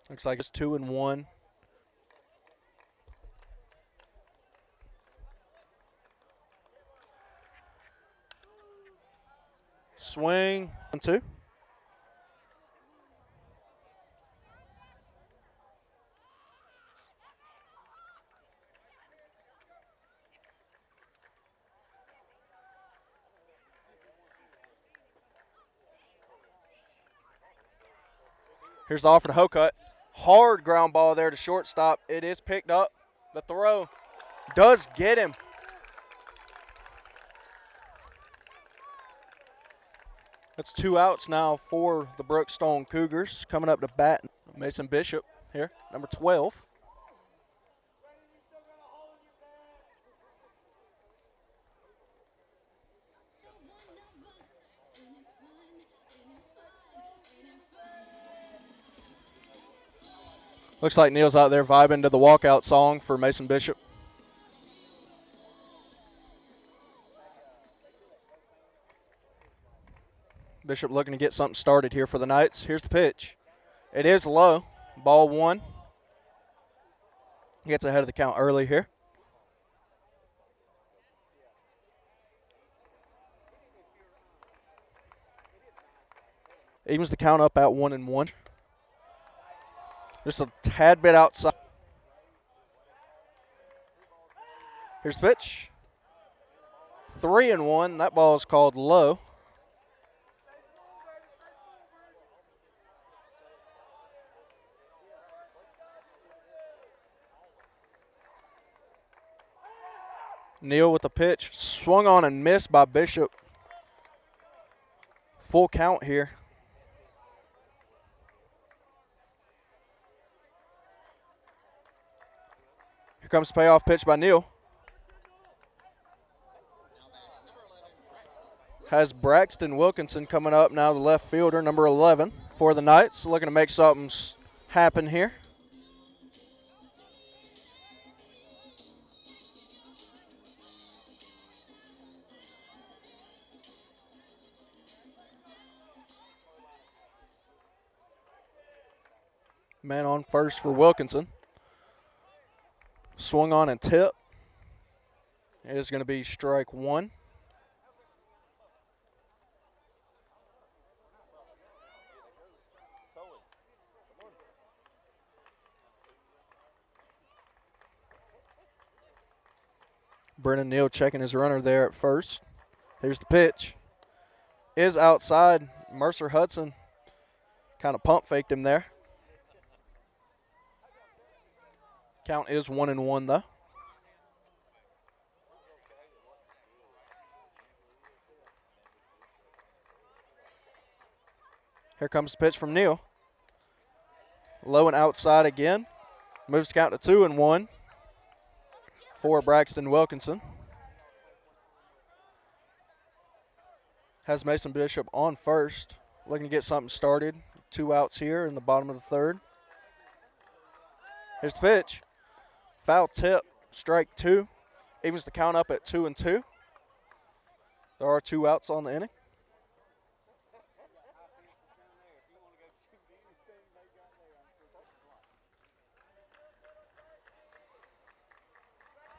Looks like it's 2-1. Swing. 1-2. Here's the offer to Hokut. Hard ground ball there to shortstop. It is picked up. The throw does get him. That's 2 outs now for the Brookstone Cougars. Coming up to bat, Mason Bishop here, number 12. Looks like Neil's out there vibing to the walkout song for Mason Bishop. Bishop looking to get something started here for the Knights. Here's the pitch. It is low. Ball 1. Gets ahead of the count early here. Evens the count up at 1-1. Just a tad bit outside. Here's the pitch. 3-1. That ball is called low. Neal with the pitch. Swung on and missed by Bishop. Full count here. Here comes the payoff pitch by Neal. Has Braxton Wilkinson coming up now, the left fielder, number 11 for the Knights. Looking to make something happen here. Man on first for Wilkinson. Swung on and tip. It is going to be strike 1. Brennan Neal checking his runner there at first. Here's the pitch. Is outside. Mercer Hudson kind of pump faked him there. Count is 1-1 though. Here comes the pitch from Neal. Low and outside again. Moves the count to 2-1 for Braxton Wilkinson. Has Mason Bishop on first. Looking to get something started. 2 outs here in the bottom of the 3rd. Here's the pitch. Foul tip, strike 2. Evens the count up at 2-2. There are 2 outs on the inning.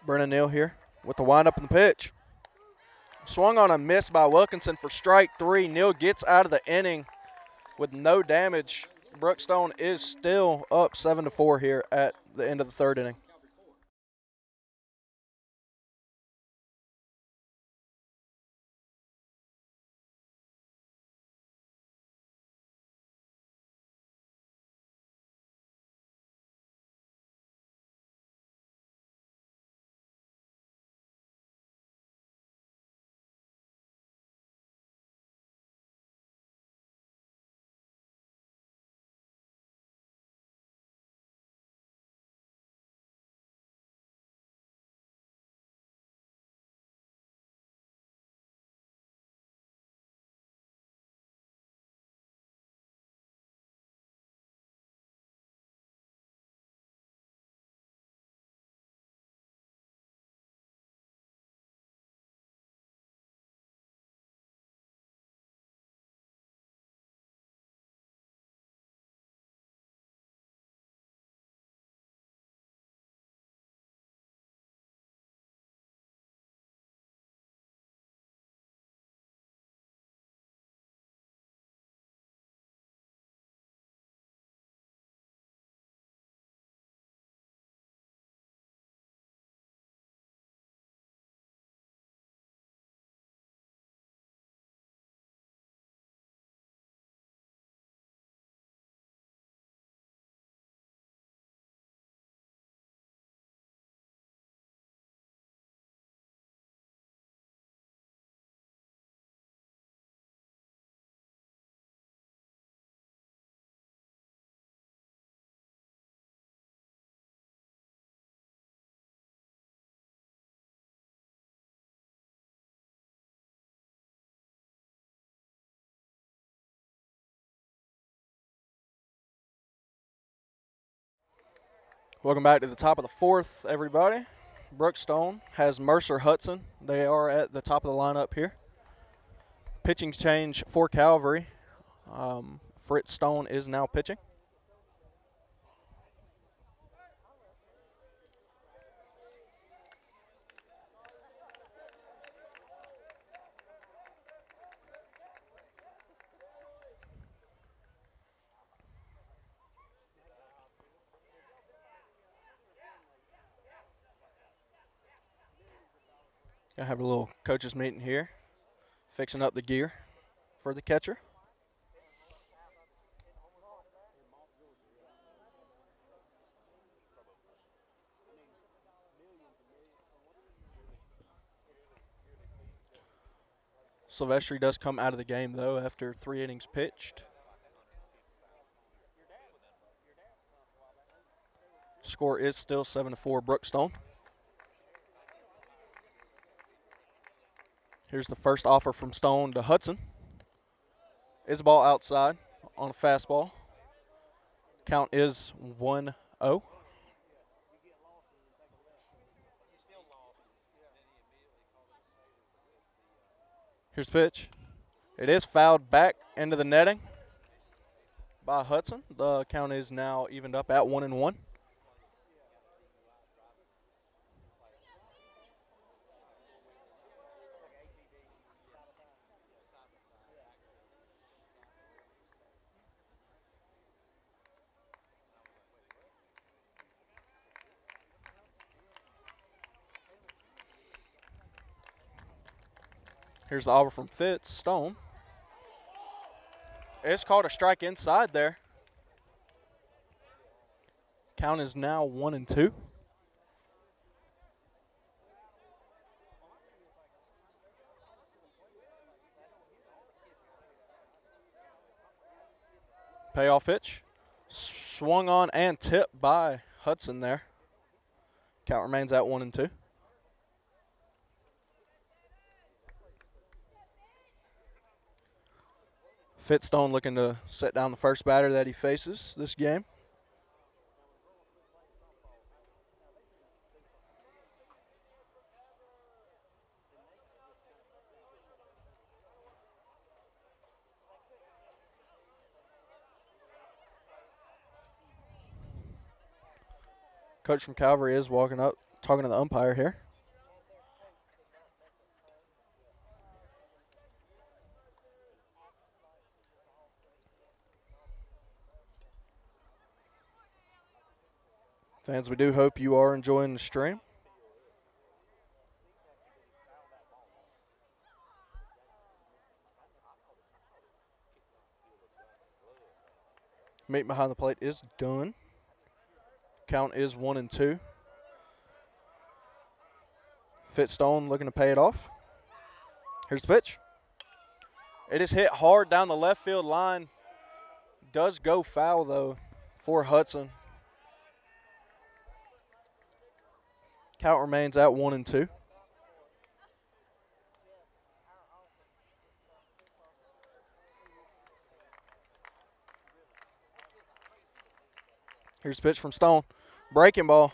Brennan Neal here with the windup and the pitch. Swung on a miss by Wilkinson for strike 3. Neal gets out of the inning with no damage. Brookstone is still up 7-4 here at the end of the 3rd inning. Welcome back to the top of the fourth, everybody. Brookstone has Mercer Hudson. They are at the top of the lineup here. Pitching change for Calvary. Fritz Stone is now pitching. Gonna have a little coaches meeting here, fixing up the gear for the catcher. Silvestri does come out of the game, though, after 3 innings pitched. Score is still 7-4 Brookstone. Here's the first offer from Stone to Hudson. Is a ball outside on a fastball. Count is 1-0. Here's the pitch. It is fouled back into the netting by Hudson. The count is now evened up at 1-1. Here's the offer from Fitz Stone. It's called a strike inside there. Count is now 1-2. Payoff pitch. Swung on and tipped by Hudson there. Count remains at 1-2. Fitzstone looking to set down the first batter that he faces this game. Coach from Calvary is walking up, talking to the umpire here. Fans, we do hope you are enjoying the stream. Meet behind the plate is done. Count is 1-2. Fitzstone looking to pay it off. Here's the pitch. It is hit hard down the left field line. Does go foul, though, for Hudson. Count remains at 1-2. Here's the pitch from Stone. Breaking ball.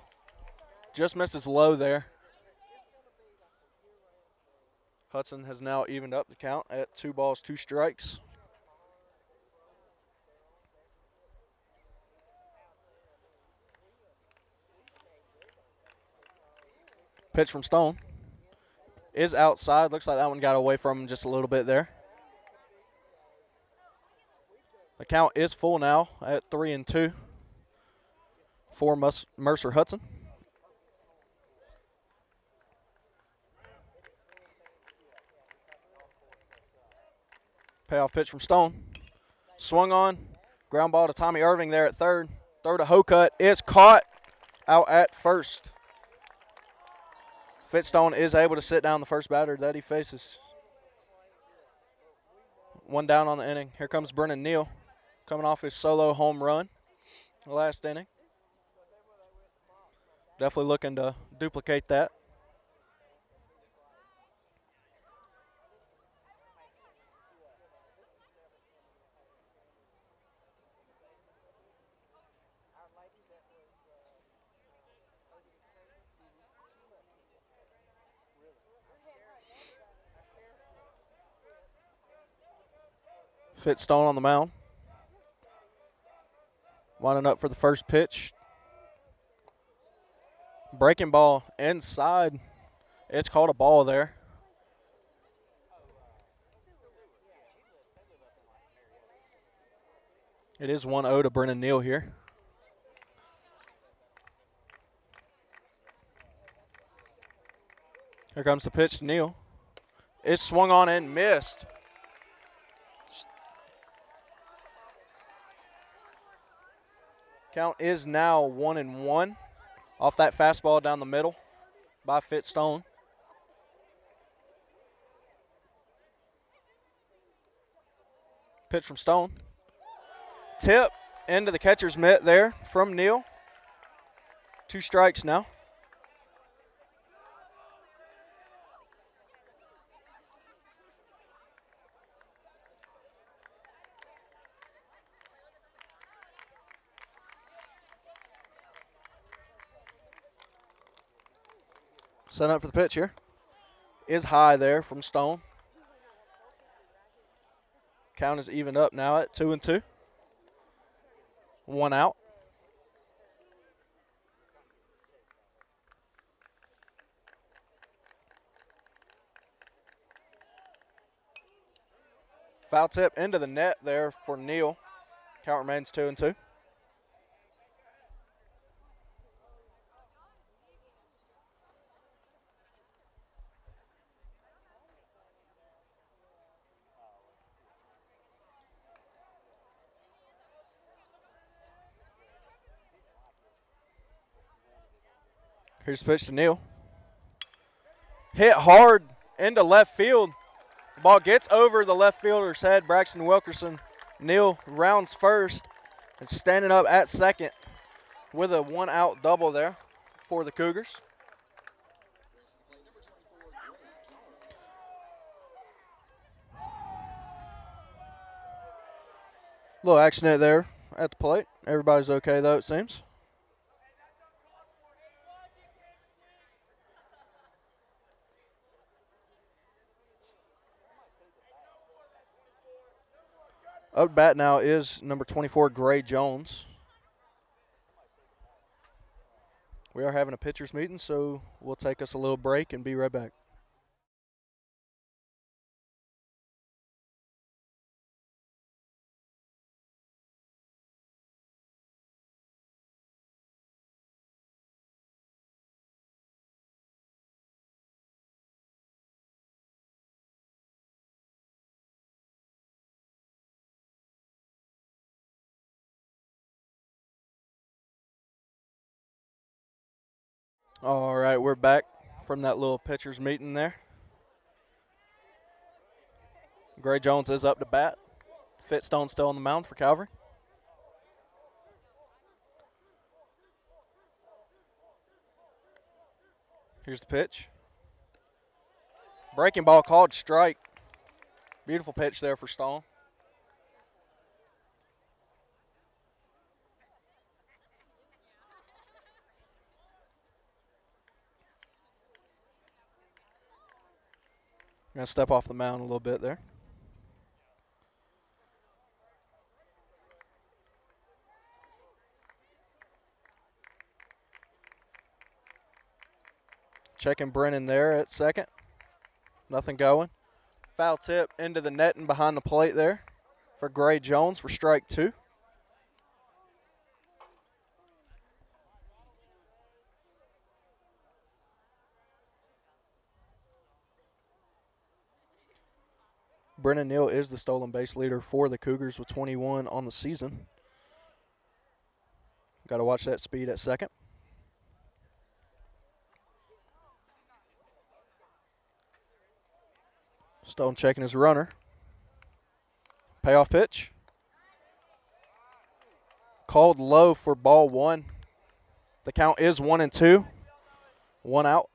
Just misses low there. Hudson has now evened up the count at 2 balls, 2 strikes. Pitch from Stone is outside. Looks like that one got away from him just a little bit there. The count is full now at 3-2 for Mercer Hudson. Payoff pitch from Stone. Swung on. Ground ball to Tommy Irving there at third. Throw to Hocutt is caught out at first. Fitzstone is able to sit down the first batter that he faces. 1 down on the inning. Here comes Brennan Neal coming off his solo home run last inning. Definitely looking to duplicate that. Fitzstone on the mound. Winding up for the first pitch. Breaking ball inside. It's called a ball there. It is 1-0 to Brennan Neal here. Here comes the pitch to Neal. It's swung on and missed. Count is now 1-1 off that fastball down the middle by Fitzstone. Pitch from Stone. Tip into the catcher's mitt there from Neal. 2 strikes now. Set up for the pitch here. Is high there from Stone. Count is evened up now at 2-2. 1 out. Foul tip into the net there for Neal. Count remains 2-2. Here's the pitch to Neal. Hit hard into left field. The ball gets over the left fielder's head, Braxton Wilkerson. Neal rounds first and standing up at second with a 1-out double there for the Cougars. Little accident there at the plate. Everybody's okay though, it seems. Up to bat now is number 24, Gray Jones. We are having a pitcher's meeting, so we'll take us a little break and be right back. All right, we're back from that little pitcher's meeting there. Gray Jones is up to bat. Fitzstone still on the mound for Calvary. Here's the pitch. Breaking ball called strike. Beautiful pitch there for Stone. Gonna step off the mound a little bit there. Checking Brennan there at second. Nothing going. Foul tip into the net and behind the plate there for Gray Jones for strike 2. Brennan Neal is the stolen base leader for the Cougars with 21 on the season. Got to watch that speed at second. Stone checking his runner. Payoff pitch. Called low for ball 1. The count is 1-2. 1 out.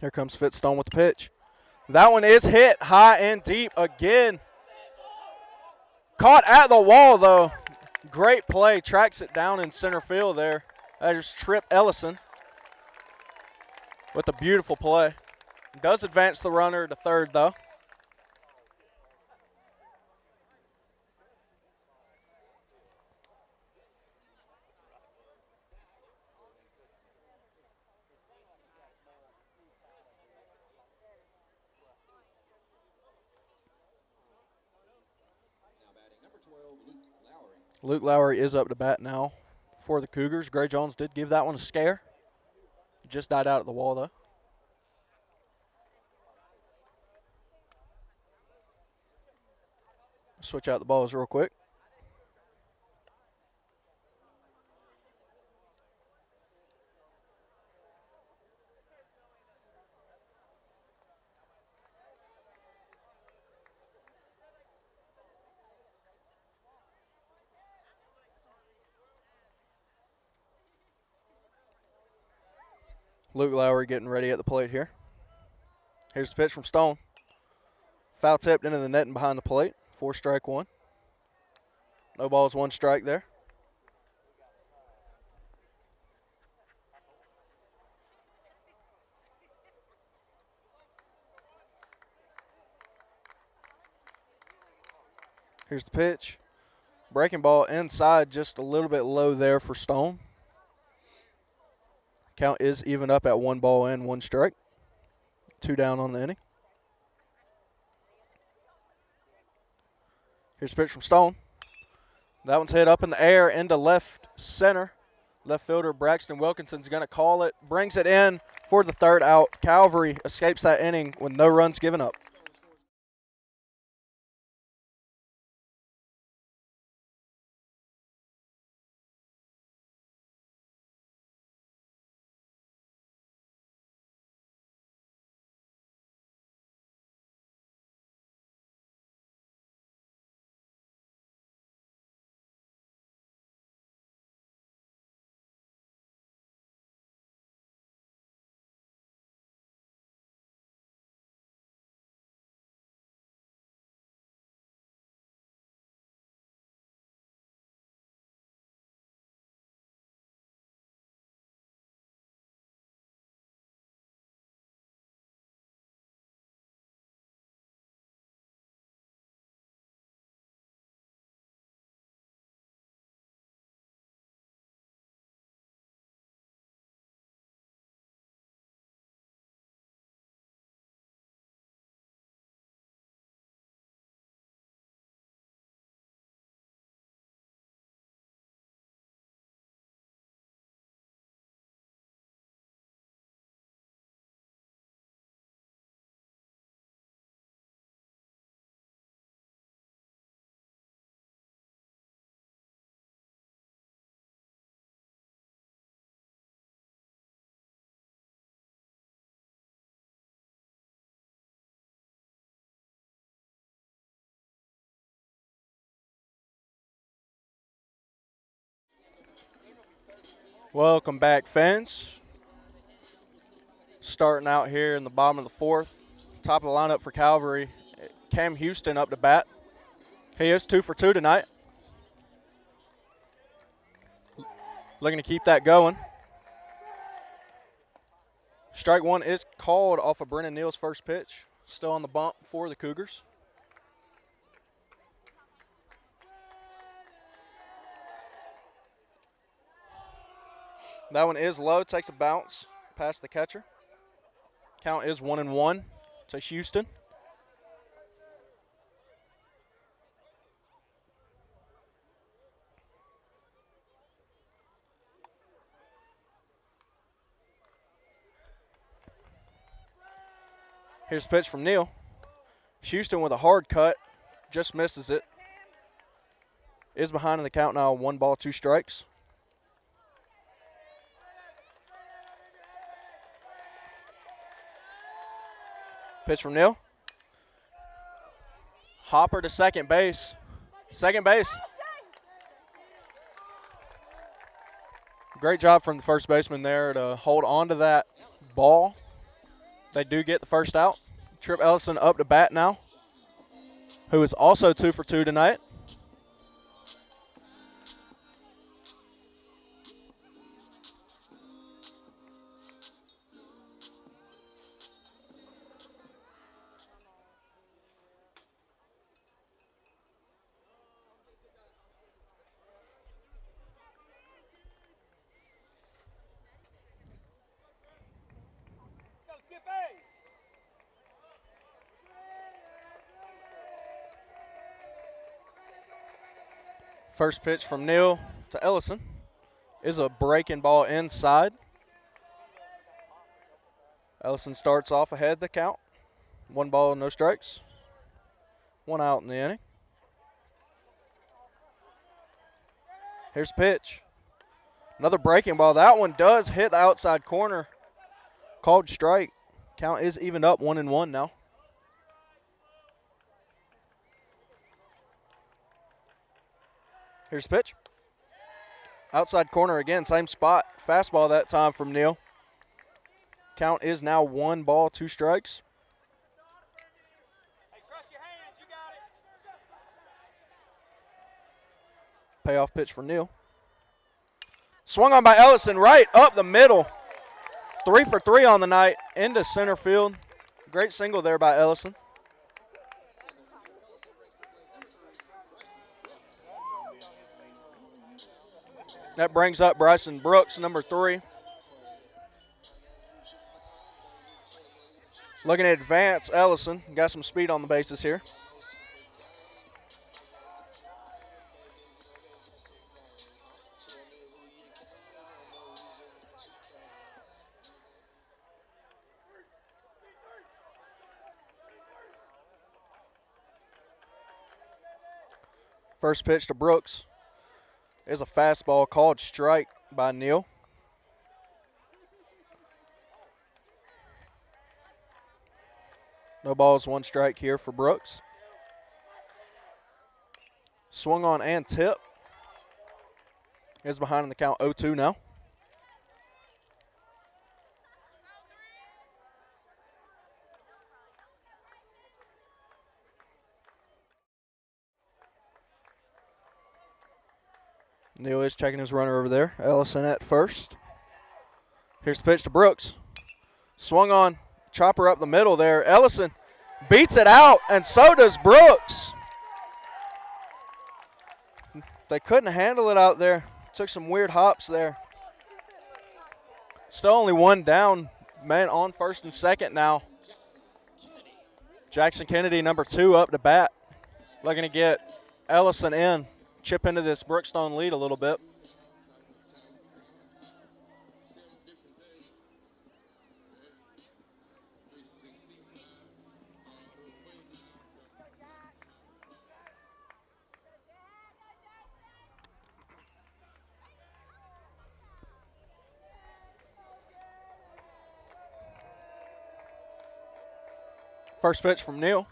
Here comes Fitzstone with the pitch. That one is hit high and deep again. Caught at the wall, though. Great play. Tracks it down in center field there. There's Trip Ellison with a beautiful play. Does advance the runner to third, though. Now batting number 12, Luke Lowry. Luke Lowry is up to bat now for the Cougars. Gray Jones did give that one a scare. Just died out at the wall, though. Switch out the balls real quick. Luke Lowry getting ready at the plate here. Here's the pitch from Stone. Foul tipped into the net and behind the plate. 4 strike 1. No balls, 1 strike there. Here's the pitch. Breaking ball inside, just a little bit low there for Stone. Count is even up at 1 ball and 1 strike. 2 down on the inning. Here's a pitch from Stone. That one's hit up in the air into left center. Left fielder Braxton Wilkinson's going to call it. Brings it in for the 3rd out. Calvary escapes that inning with no runs given up. Welcome back, fans. Starting out here in the bottom of the 4th. Top of the lineup for Calvary. Cam Houston up to bat. He is 2 for 2 tonight. Looking to keep that going. Strike 1 is called off of Brennan Neal's first pitch. Still on the bump for the Cougars. That one is low, takes a bounce past the catcher. Count is 1-1 to Houston. Here's the pitch from Neal. Houston with a hard cut, just misses it. Is behind in the count now, 1 ball, 2 strikes. Pitch from Neal. Hopper to second base. Second base. Great job from the first baseman there to hold on to that ball. They do get the first out. Trip Ellison up to bat now, who is also 2 for 2 tonight. First pitch from Neal to Ellison is a breaking ball inside. Ellison starts off ahead the count. 1 ball, no strikes. 1 out in the inning. Here's the pitch. Another breaking ball. That one does hit the outside corner. Called strike. Count is evened up 1-1 now. Here's the pitch. Outside corner again, same spot. Fastball that time from Neal. Count is now 1 ball, 2 strikes. Hey, trust your hands, you got it. Payoff pitch for Neal. Swung on by Ellison right up the middle. 3 for 3 on the night into center field. Great single there by Ellison. That brings up Bryson Brooks, number 3. Looking to advance Ellison. Got some speed on the bases here. First pitch to Brooks is a fastball called strike by Neal. No balls, 1 strike here for Brooks. Swung on and tip. Is behind in the count 0-2 now. Neal is checking his runner over there. Ellison at first. Here's the pitch to Brooks. Swung on. Chopper up the middle there. Ellison beats it out, and so does Brooks. They couldn't handle it out there. Took some weird hops there. Still only 1 down. Man on first and second now. Jackson Kennedy, number 2, up to bat. Looking to get Ellison in. Chip into this Brookstone lead a little bit. First pitch from Neal.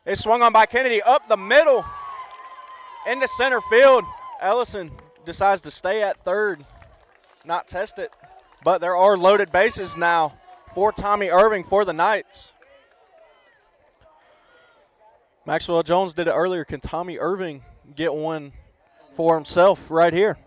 It's swung on by Kennedy up the middle into center field. Ellison decides to stay at third, not test it. But there are loaded bases now for Tommy Irving for the Knights. Maxwell Jones did it earlier. Can Tommy Irving get one for himself right here?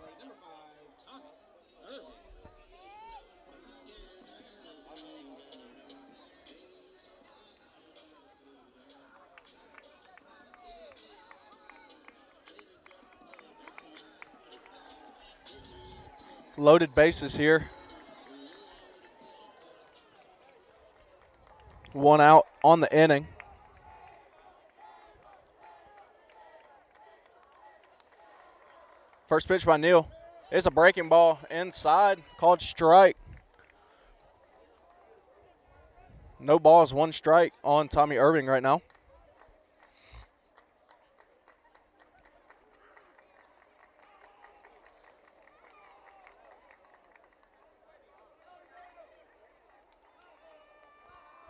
Loaded bases here. 1 out on the inning. First pitch by Neal is a breaking ball inside, called strike. No balls, 1 strike on Tommy Irving right now.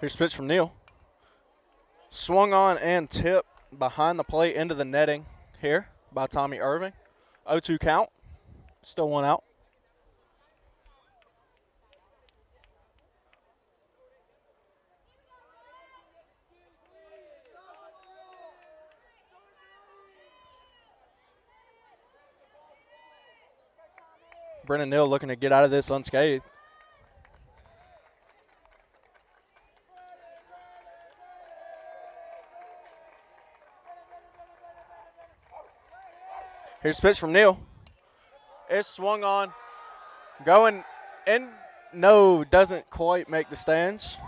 Here's a pitch from Neal. Swung on and tipped behind the plate into the netting here by Tommy Irving. 0-2 count. Still 1 out. Brennan Neal looking to get out of this unscathed. Here's a pitch from Neal. It's swung on. Going in. No, doesn't quite make the stands.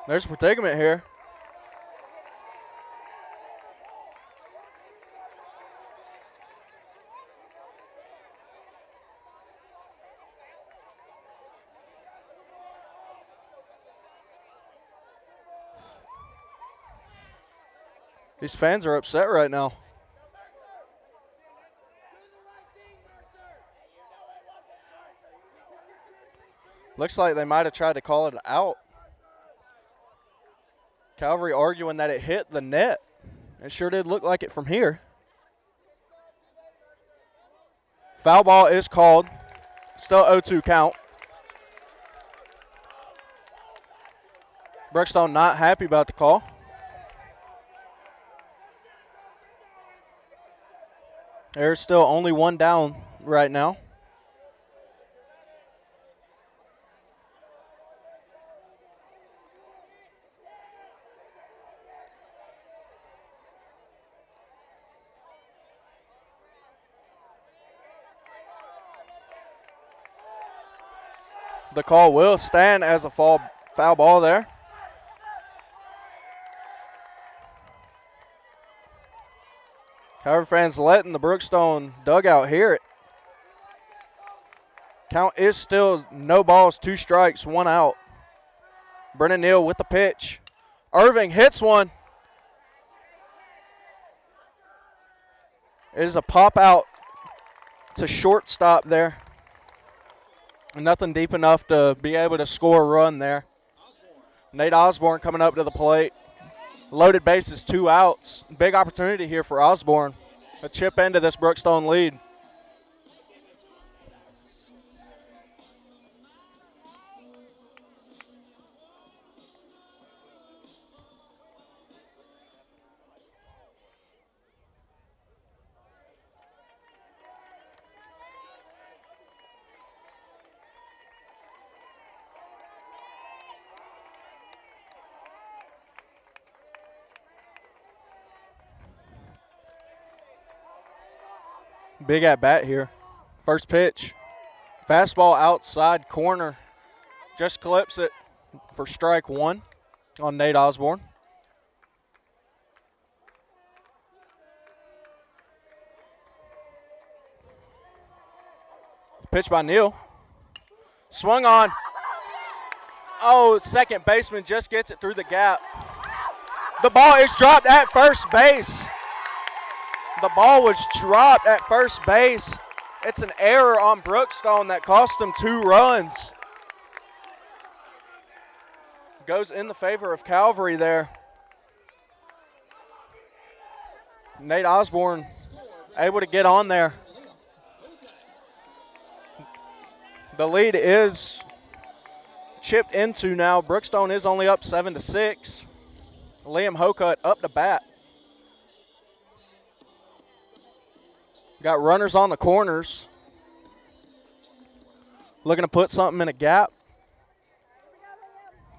There's a predicament here. These fans are upset right now. Looks like they might have tried to call it out. Calvary arguing that it hit the net. It sure did look like it from here. Foul ball is called. Still 0-2 count. Brookstone not happy about the call. There's still only one down right now. The call will stand as a foul ball there. Calvary fans letting the Brookstone dugout hear it. Count is still no balls, 2 strikes, 1 out. Brennan Neal with the pitch. Irving hits one. It is a pop out to shortstop there. Nothing deep enough to be able to score a run there. Nate Osborne coming up to the plate. Loaded bases, 2 outs. Big opportunity here for Osborne. A chip into this Brookstone lead. Big at bat here. First pitch. Fastball outside corner. Just clips it for strike 1 on Nate Osborne. Pitch by Neal. Swung on. Oh, second baseman just gets it through the gap. The ball is dropped at first base. The ball was dropped at first base. It's an error on Brookstone that cost them 2 runs. Goes in the favor of Calvary there. Nate Osborne able to get on there. The lead is chipped into now. Brookstone is only up 7-6. Liam Hocutt up to bat. Got runners on the corners. Looking to put something in a gap.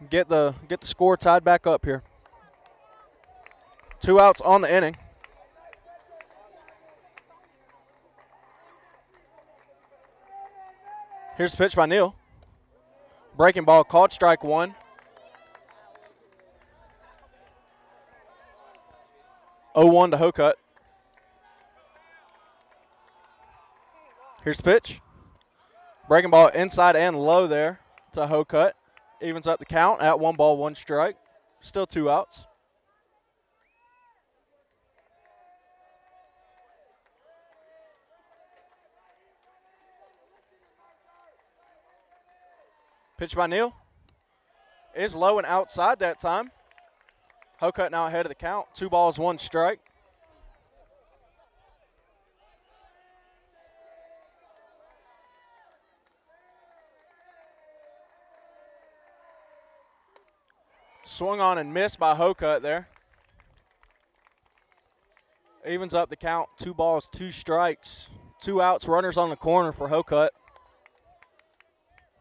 Get the score tied back up here. 2 outs on the inning. Here's the pitch by Neal. Breaking ball called strike 1. 0-1 to Hocutt. Here's the pitch. Breaking ball inside and low there to Hocutt. Evens up the count at 1 ball, 1 strike. Still 2 outs. Pitch by Neal. Is low and outside that time. Hocutt now ahead of the count. 2 balls, 1 strike. Swung on and missed by Hocutt there. Evens up the count. 2 balls, 2 strikes. 2 outs, runners on the corner for Hocutt.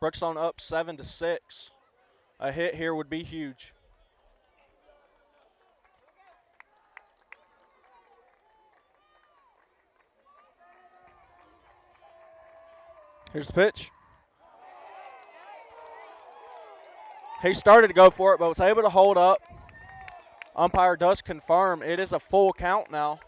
Brookstone up 7-6. A hit here would be huge. Here's the pitch. He started to go for it, but was able to hold up. Umpire does confirm it is a full count now.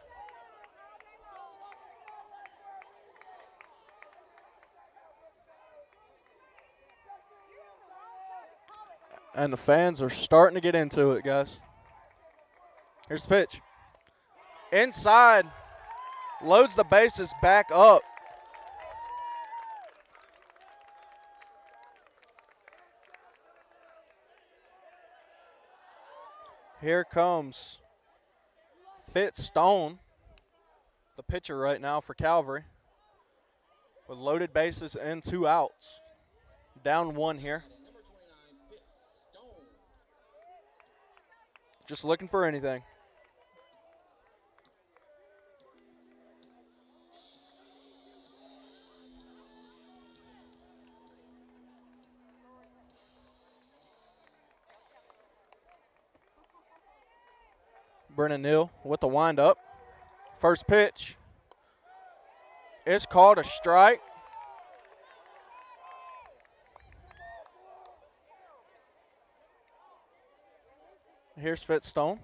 And the fans are starting to get into it, guys. Here's the pitch. Inside, loads the bases back up. Here comes Stone, the pitcher right now for Calvary, with loaded bases and 2 outs. Down 1 here. Number 29, Stone. Just looking for anything. Brennan Neal with the windup. First pitch is called a strike. Here's Stone.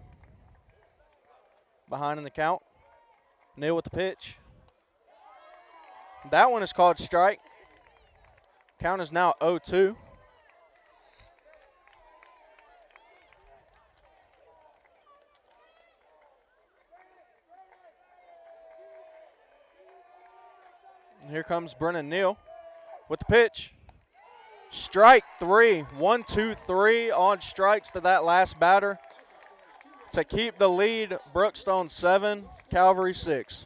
Behind in the count. Neal with the pitch. That one is called strike. Count is now 0-2. And here comes Brennan Neal with the pitch. Strike 3. 1, 2, 3 on strikes to that last batter to keep the lead. Brookstone 7, Calvary 6.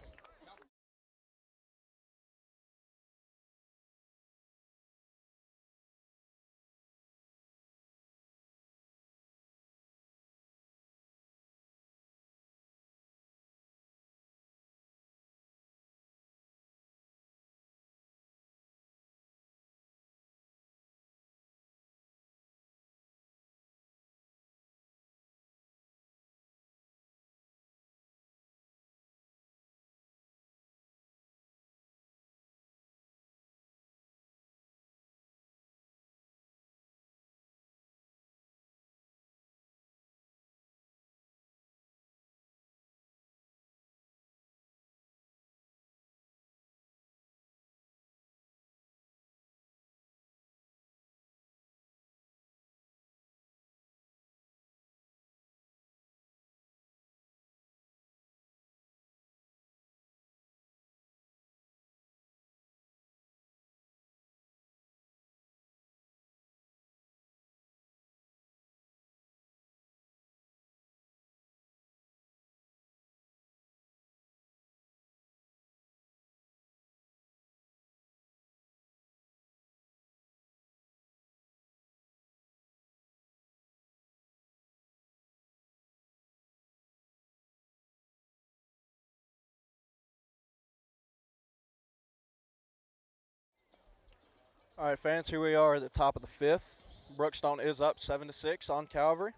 All right, fans, here we are at the top of the 5th. Brookstone is up 7-6 on Calvary.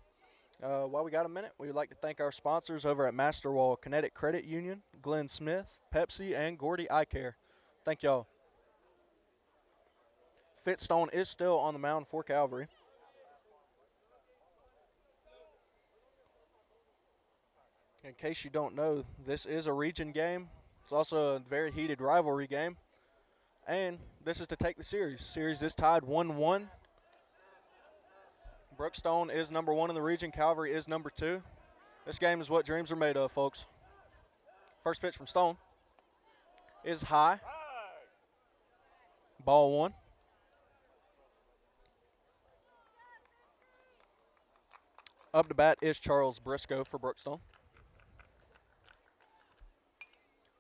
While we got a minute, we would like to thank our sponsors over at Masterwall Kinetic Credit Union, Glenn Smith, Pepsi, and Gordy Eye Care. Thank y'all. Stone is still on the mound for Calvary. In case you don't know, this is a region game. It's also a very heated rivalry game. And this is to take the series. Series is tied 1-1. Brookstone is number 1 in the region. Calvary is number 2. This game is what dreams are made of, folks. First pitch from Stone is high. Ball 1. Up to bat is Charles Briscoe for Brookstone.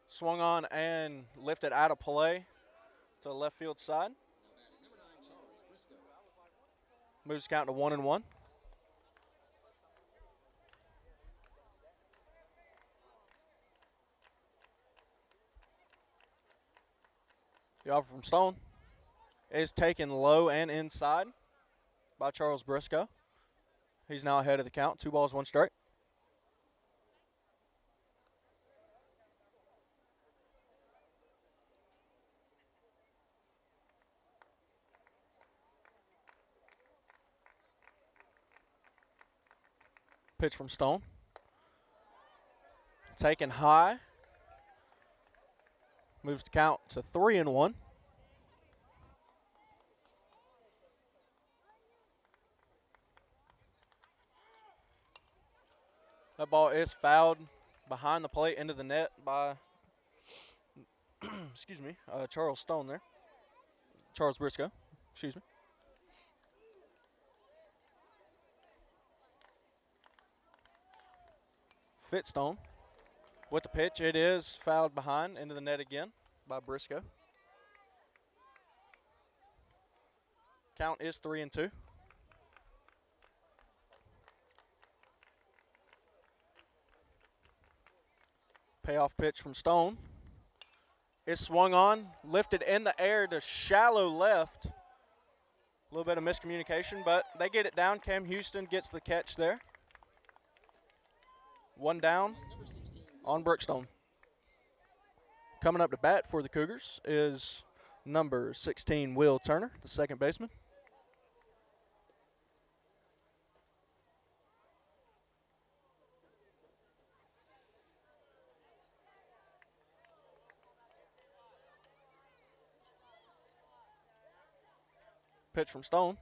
Swung on and lifted out of play to the left field side. Number 9, Charles Briscoe. Moves the count to 1-1. The offer from Stone is taken low and inside by Charles Briscoe. He's now ahead of the count. 2 balls, 1 strike. Pitch from Stone. Taken high. Moves the count to 3-1. That ball is fouled behind the plate into the net by, Charles Stone there. Charles Briscoe, excuse me. Fitstone with the pitch. It is fouled behind into the net again by Briscoe. Count is 3-2. Payoff pitch from Stone. It's swung on, lifted in the air to shallow left. A little bit of miscommunication, but they get it down. Cam Houston gets the catch there. One down on Brookstone. Coming up to bat for the Cougars is number 16, Will Turner, the second baseman. Pitch from Stone.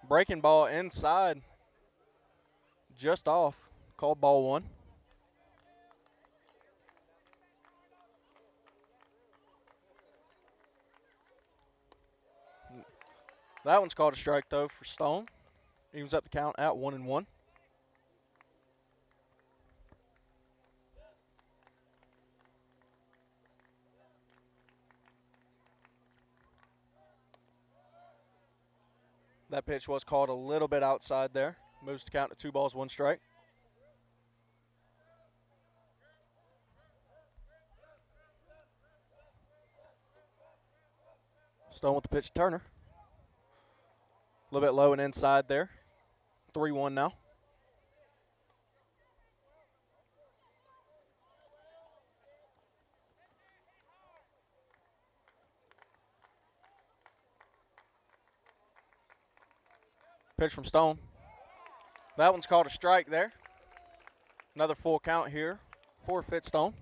Breaking ball inside. Just off. Called ball one. That one's called a strike, though, for Stone. Evens up the count at 1-1. That pitch was called a little bit outside there. Moves the count to 2 balls, 1 strike. Stone with the pitch to Turner. A little bit low and inside there. 3-1 now. Pitch from Stone. That one's called a strike there. Another full count here for Fitstone.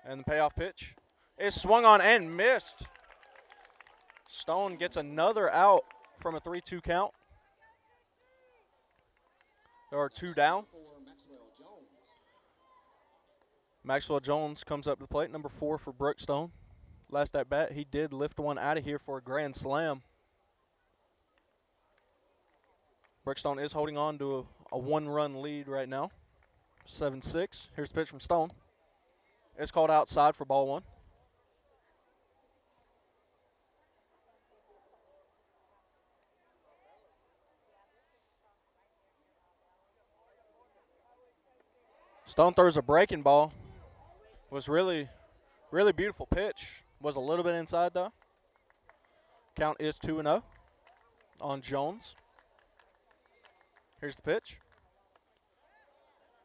And the payoff pitch is swung on and missed. Stone gets another out from a 3-2 count. There are 2 down. Maxwell Jones comes up to the plate, number 4 for Brookstone. Last at bat, he did lift one out of here for a grand slam. Brookstone is holding on to a 1-run lead right now, 7-6. Here's the pitch from Stone. It's called outside for ball 1. Stone throws a breaking ball. Was really beautiful pitch. Was a little bit inside though. Count is 2-0 on Jones. Here's the pitch.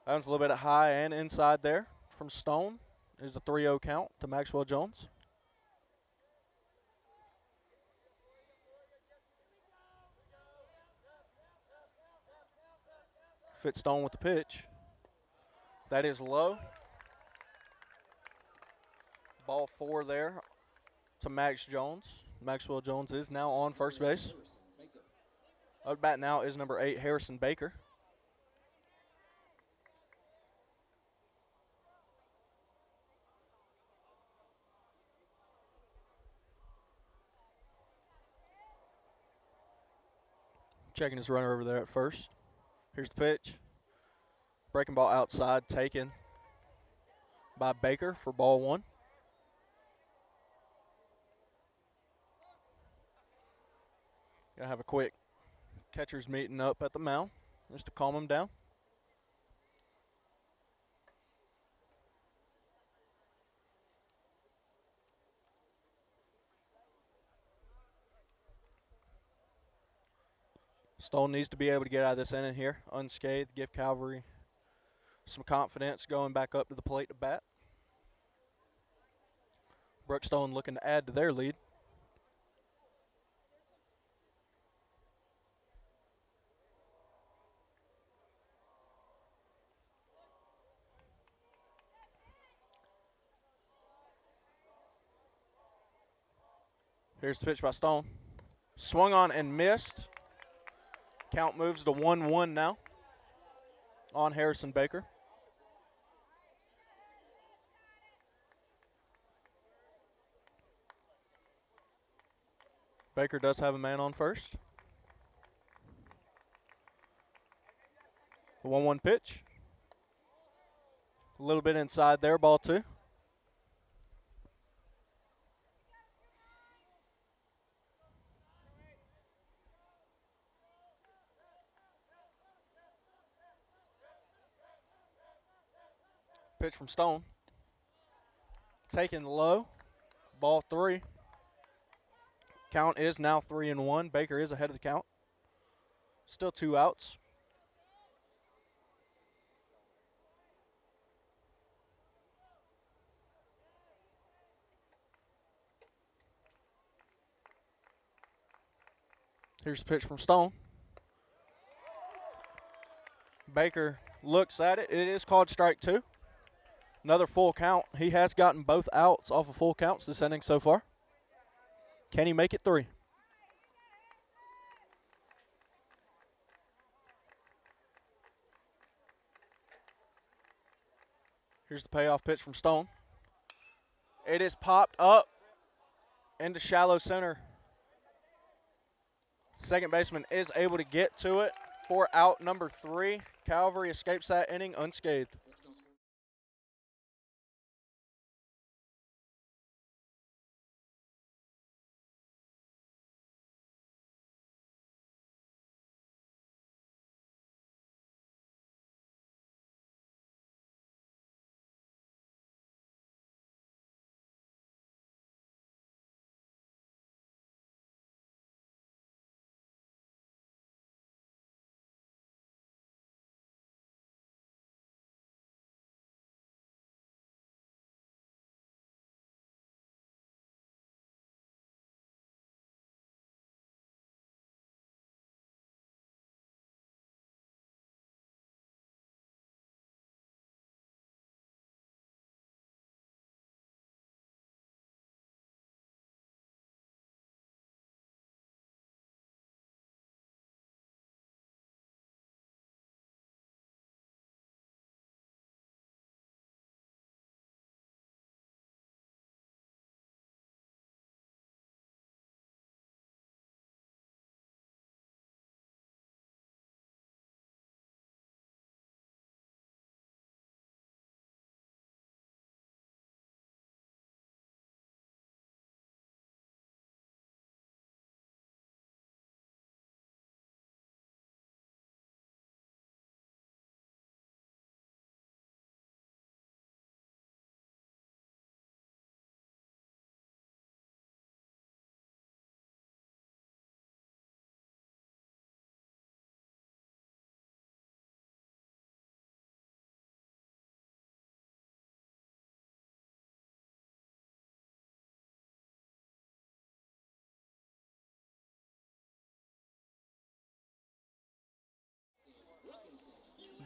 That one's a little bit high and inside there from Stone. Is a 3-0 count to Maxwell Jones. Fitstone with the pitch. That is low. Ball 4 there to Max Jones. Maxwell Jones is now on first base. Up at bat now is number 8, Harrison Baker. Checking his runner over there at first. Here's the pitch. Breaking ball outside, taken by Baker for ball 1. Gonna have a quick catcher's meeting up at the mound just to calm him down. Stone needs to be able to get out of this inning here unscathed, give Calvary Some confidence going back up to the plate to bat. Brookstone looking to add to their lead. Here's the pitch by Stone. Swung on and missed. Count moves to 1-1 now on Harrison Baker. Baker does have a man on first. The 1-1 pitch. A little bit inside there, ball 2. Pitch from Stone. Taken low. Ball 3. Count is now 3-1. Baker is ahead of the count. Still 2 outs. Here's the pitch from Stone. Baker looks at it. It is called strike 2. Another full count. He has gotten both outs off of full counts this inning so far. Can he make it 3? Here's the payoff pitch from Stone. It is popped up into shallow center. Second baseman is able to get to it for out number 3. Calvary escapes that inning unscathed.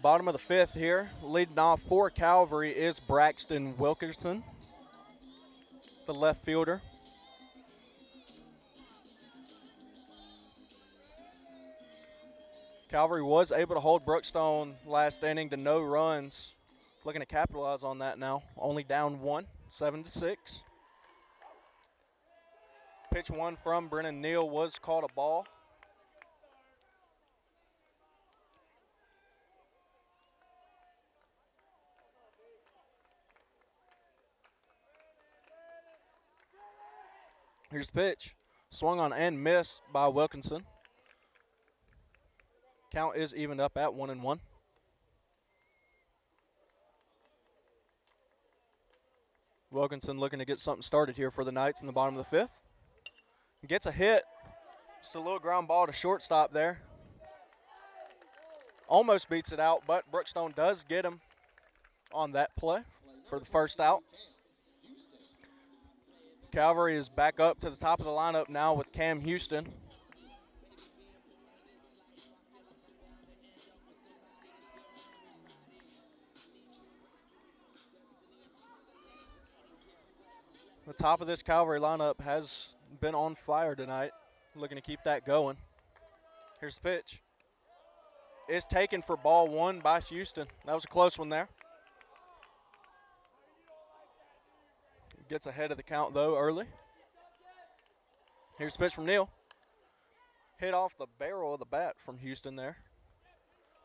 Bottom of the 5th here. Leading off for Calvary is Braxton Wilkerson, the left fielder. Calvary was able to hold Brookstone last inning to no runs. Looking to capitalize on that now. Only down 1, 7-6. Pitch 1 from Brennan Neal was called a ball. Here's the pitch. Swung on and missed by Wilkinson. Count is evened up at 1-1. Wilkinson looking to get something started here for the Knights in the bottom of the 5th. Gets a hit. Just a little ground ball to shortstop there. Almost beats it out, but Brookstone does get him on that play for the first out. Calvary is back up to the top of the lineup now with Cam Houston. The top of this Calvary lineup has been on fire tonight. Looking to keep that going. Here's the pitch. It's taken for ball one by Houston. That was a close one there. Gets ahead of the count, though, early. Here's the pitch from Neal. Hit off the barrel of the bat from Houston there.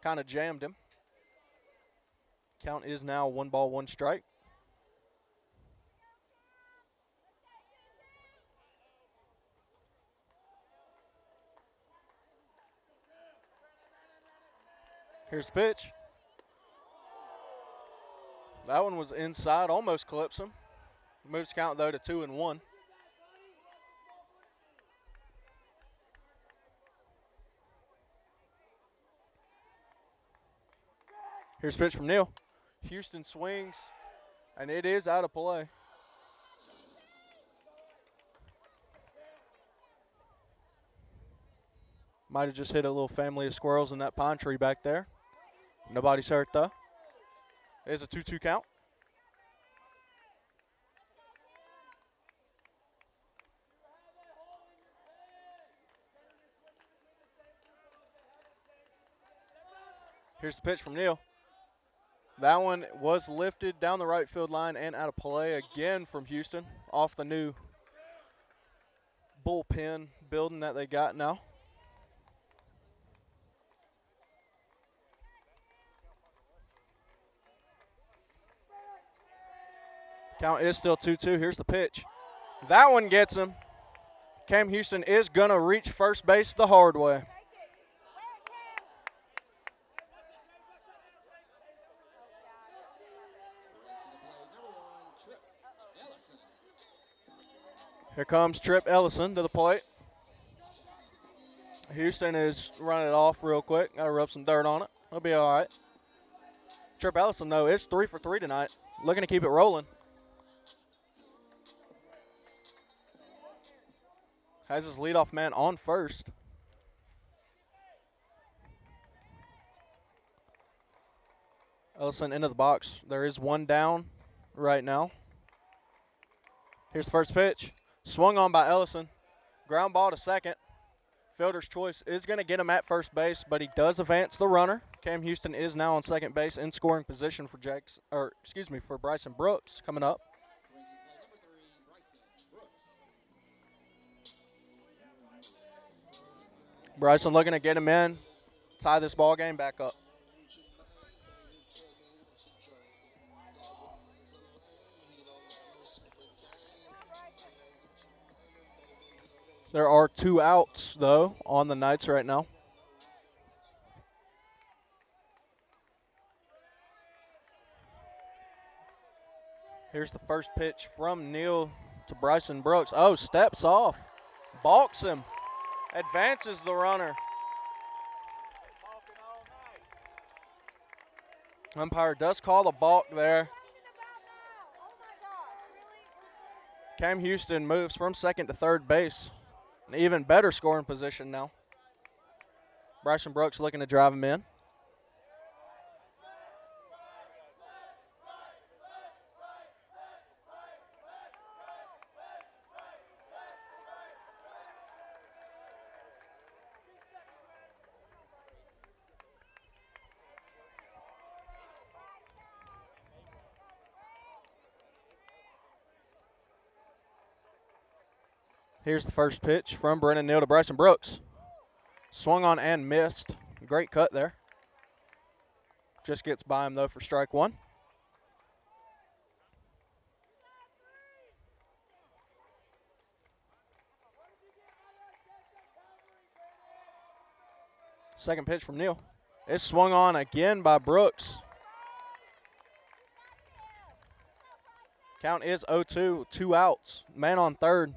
Kind of jammed him. Count is now 1 ball, 1 strike. Here's the pitch. That one was inside, almost clips him. Moves count, though, to 2-1. Here's a pitch from Neal. Houston swings, and it is out of play. Might have just hit a little family of squirrels in that pine tree back there. Nobody's hurt, though. There's a 2-2 count. Here's the pitch from Neal. That one was lifted down the right field line and out of play again from Houston off the new bullpen building that they got now. Count is still 2-2. Here's the pitch. That one gets him. Cam Houston is going to reach first base the hard way. Here comes Trip Ellison to the plate. Houston is running it off real quick. Got to rub some dirt on it. He'll be all right. Trip Ellison, though, is 3 for 3 tonight. Looking to keep it rolling. Has his leadoff man on first. Ellison into the box. There is one down right now. Here's the first pitch. Swung on by Ellison. Ground ball to second. Fielder's choice is going to get him at first base, but he does advance the runner. Cam Houston is now on second base in scoring position for for Bryson Brooks coming up. Bryson looking to get him in, tie this ball game back up. There are 2 outs, though, on the Knights right now. Here's the first pitch from Neal to Bryson Brooks. Oh, steps off. Balks him. Advances the runner. Umpire does call the balk there. Cam Houston moves from second to third base. An even better scoring position now. Bryson Brooks looking to drive him in. Here's the first pitch from Brennan Neal to Bryson Brooks. Swung on and missed. Great cut there. Just gets by him, though, for strike one. Second pitch from Neal. It's swung on again by Brooks. Count is 0-2, 2 outs. Man on third.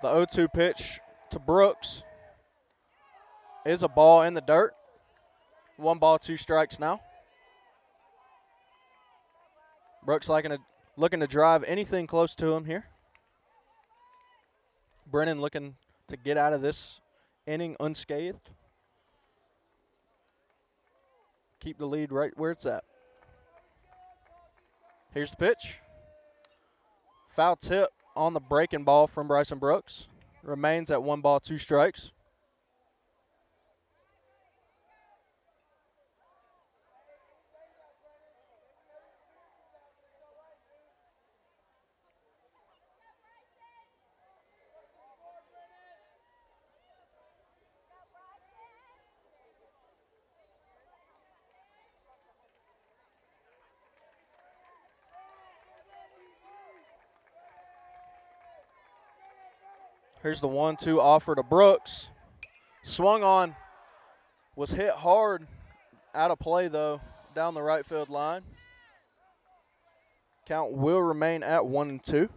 The 0-2 pitch to Brooks is a ball in the dirt. 1 ball, 2 strikes now. Brooks looking to drive anything close to him here. Brennan looking to get out of this inning unscathed. Keep the lead right where it's at. Here's the pitch. Foul tip on the breaking ball from Bryson Brooks. Remains at 1 ball, 2 strikes. Here's the 1-2 offer to Brooks. Swung on. Was hit hard. Out of play, though, down the right field line. Count will remain at 1-2.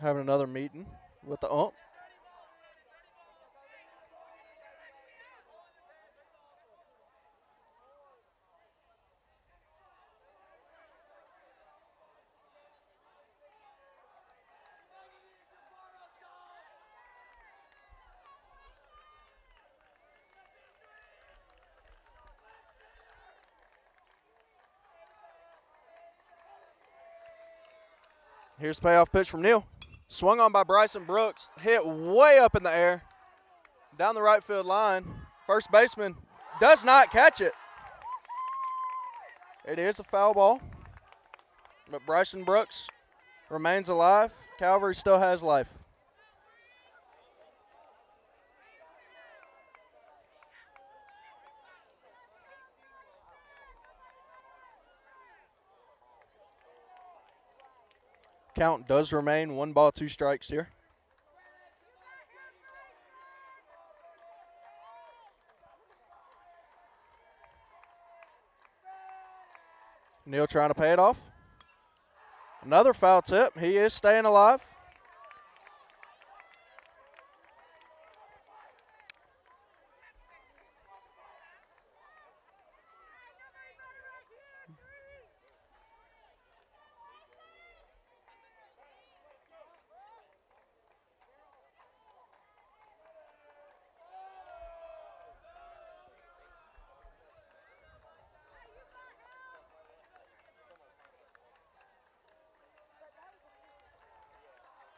Having another meeting with the ump. Here's the payoff pitch from Neal. Swung on by Bryson Brooks. Hit way up in the air. Down the right field line. First baseman does not catch it. It is a foul ball. But Bryson Brooks remains alive. Calvary still has life. Count does remain 1 ball, 2 strikes here. Neal trying to pay it off. Another foul tip. He is staying alive.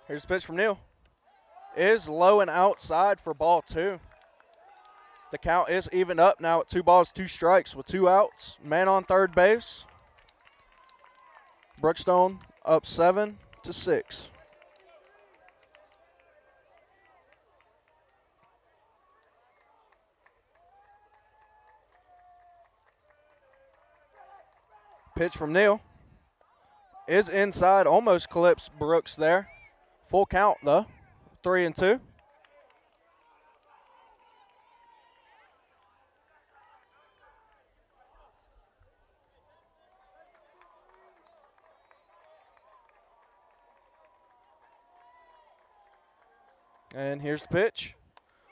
Here's the pitch from Neal. Is low and outside for ball 2. The count is even up now at 2 balls, 2 strikes with 2 outs. Man on third base. Brookstone up 7-6. Pitch from Neal is inside, almost clips Brooks there. Full count though, 3-2. And here's the pitch.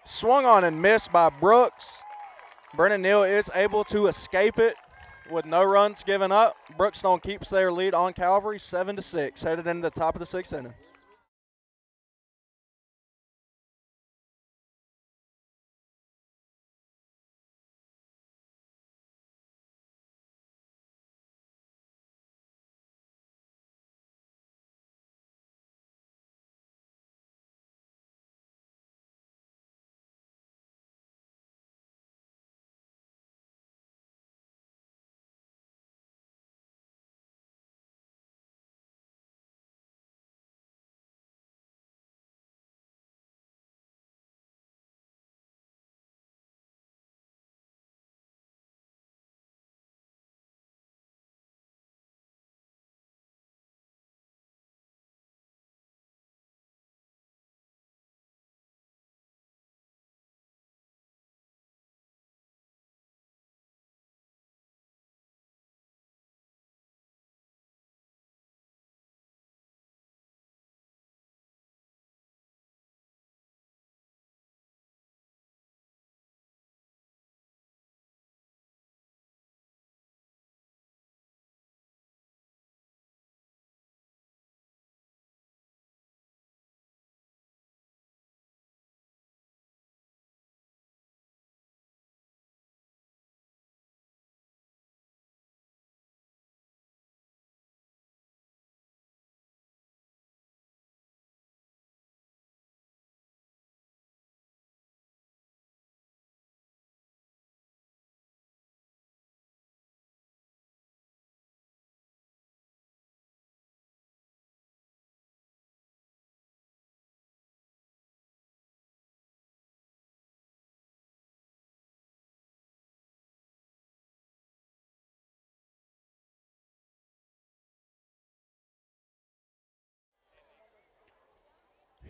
Swung on and missed by Brooks. Brennan Neal is able to escape it with no runs given up. Brookstone keeps their lead on Calvary 7-6, headed into the top of the 6th inning.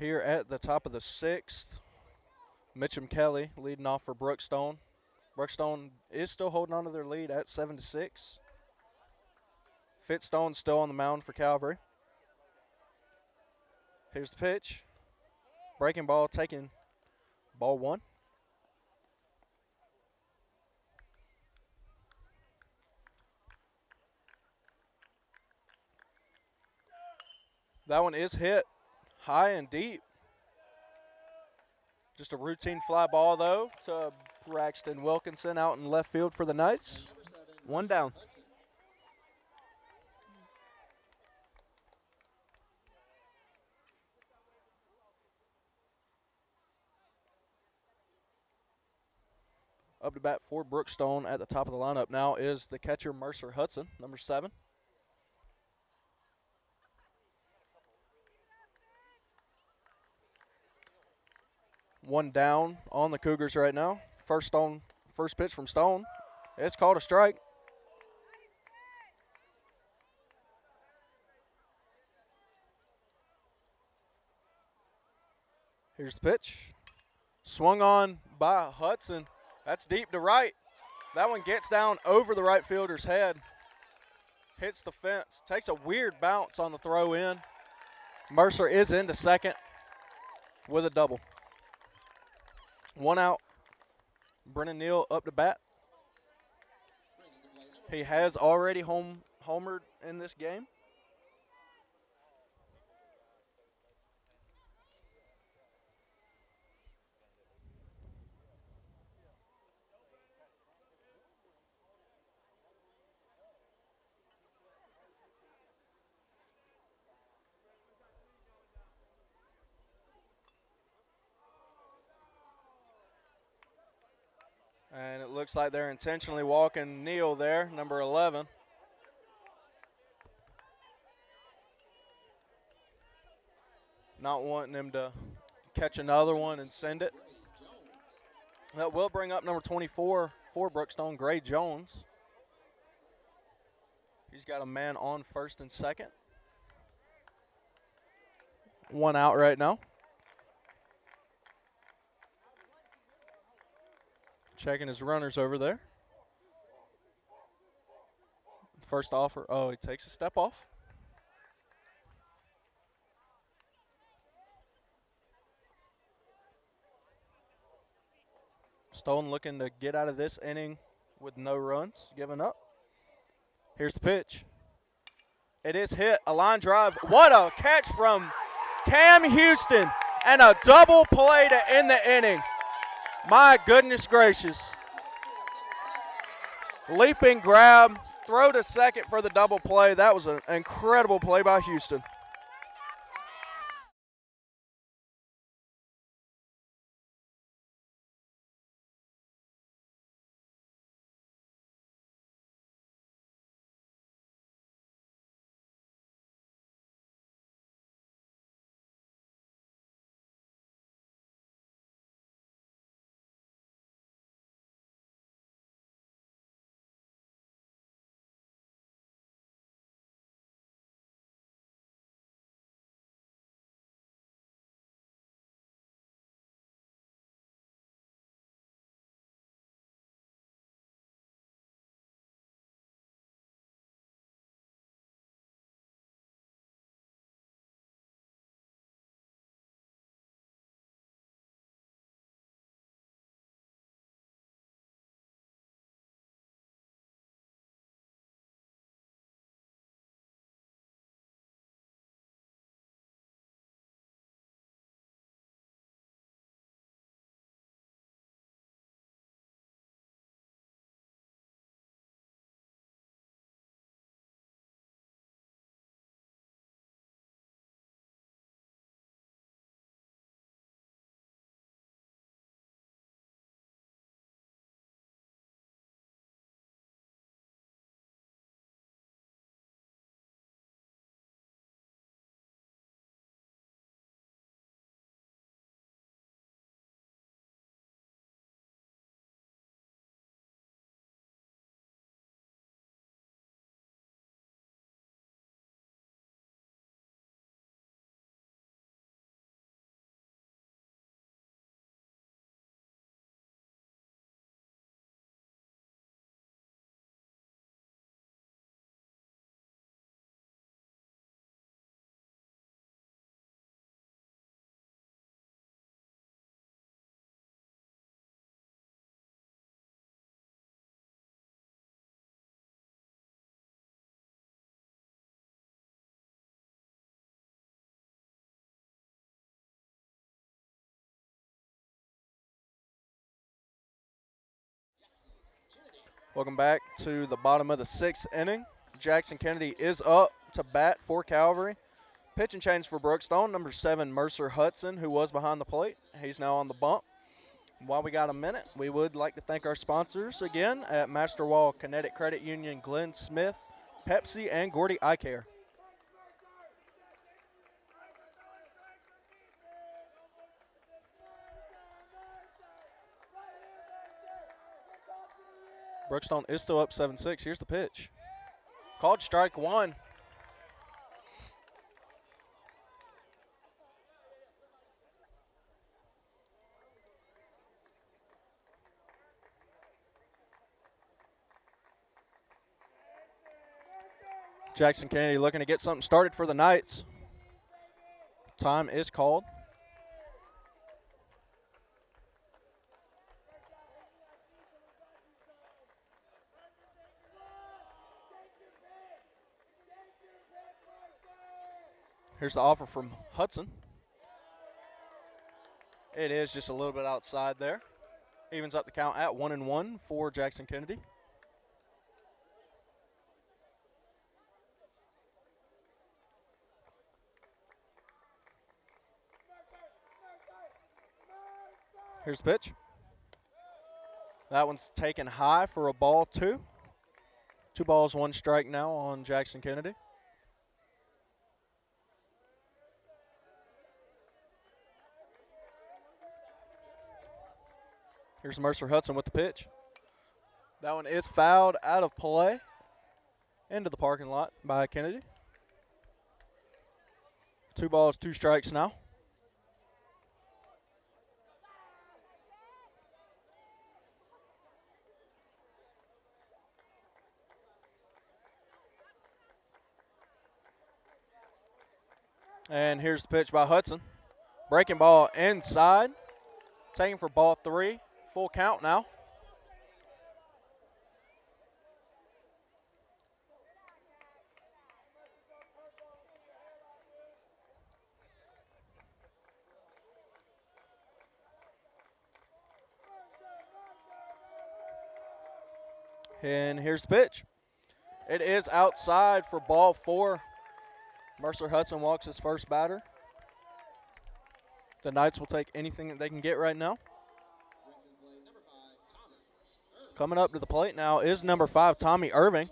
here at the top of the 6th. Mitchum Kelly leading off for Brookstone. Brookstone is still holding on to their lead at 7-6. Fitstone still on the mound for Calvary. Here's the pitch. Breaking ball taken. Ball 1. That one is hit high and deep. Just a routine fly ball, though, to Braxton Wilkinson out in left field for the Knights. 1 down. Up to bat for Brookstone at the top of the lineup now is the catcher Mercer Hudson, number 7. One down on the Cougars right now. First pitch from Stone. It's called a strike. Here's the pitch. Swung on by Hudson. That's deep to right. That one gets down over the right fielder's head. Hits the fence. Takes a weird bounce on the throw in. Mercer is into second with a double. 1 out. Brennan Neal up to bat. He has already homered in this game. And it looks like they're intentionally walking Neal there, number 11. Not wanting him to catch another one and send it. That will bring up number 24 for Brookstone, Gray Jones. He's got a man on first and second. 1 out right now. Checking his runners over there. First offer. Oh, he takes a step off. Stone looking to get out of this inning with no runs given up. Here's the pitch. It is hit. A line drive. What a catch from Cam Houston. And a double play to end the inning. My goodness gracious. Leaping grab, throw to second for the double play. That was an incredible play by Houston. Welcome back to the bottom of the 6th inning. Jackson Kennedy is up to bat for Calvary. Pitching change for Brookstone, number 7, Mercer Hudson, who was behind the plate. He's now on the bump. While we got a minute, we would like to thank our sponsors again at Master Wall, Kinetic Credit Union, Glenn Smith, Pepsi, and Gordy Eye Care. Brookstone is still up 7-6. Here's the pitch. Called strike 1. Jackson Kennedy looking to get something started for the Knights. Time is called. Here's the offer from Hudson. It is just a little bit outside there. Evens up the count at 1-1 for Jackson Kennedy. Here's the pitch. That one's taken high for a ball 2. 2 balls, 1 strike now on Jackson Kennedy. Here's Mercer Hudson with the pitch. That one is fouled out of play into the parking lot by Kennedy. 2 balls, 2 strikes now. And here's the pitch by Hudson. Breaking ball inside. Taking for ball 3. Full count now. And here's the pitch. It is outside for ball 4. Mercer Hudson walks his first batter. The Knights will take anything that they can get right now. Coming up to the plate now is number 5, Tommy Irving.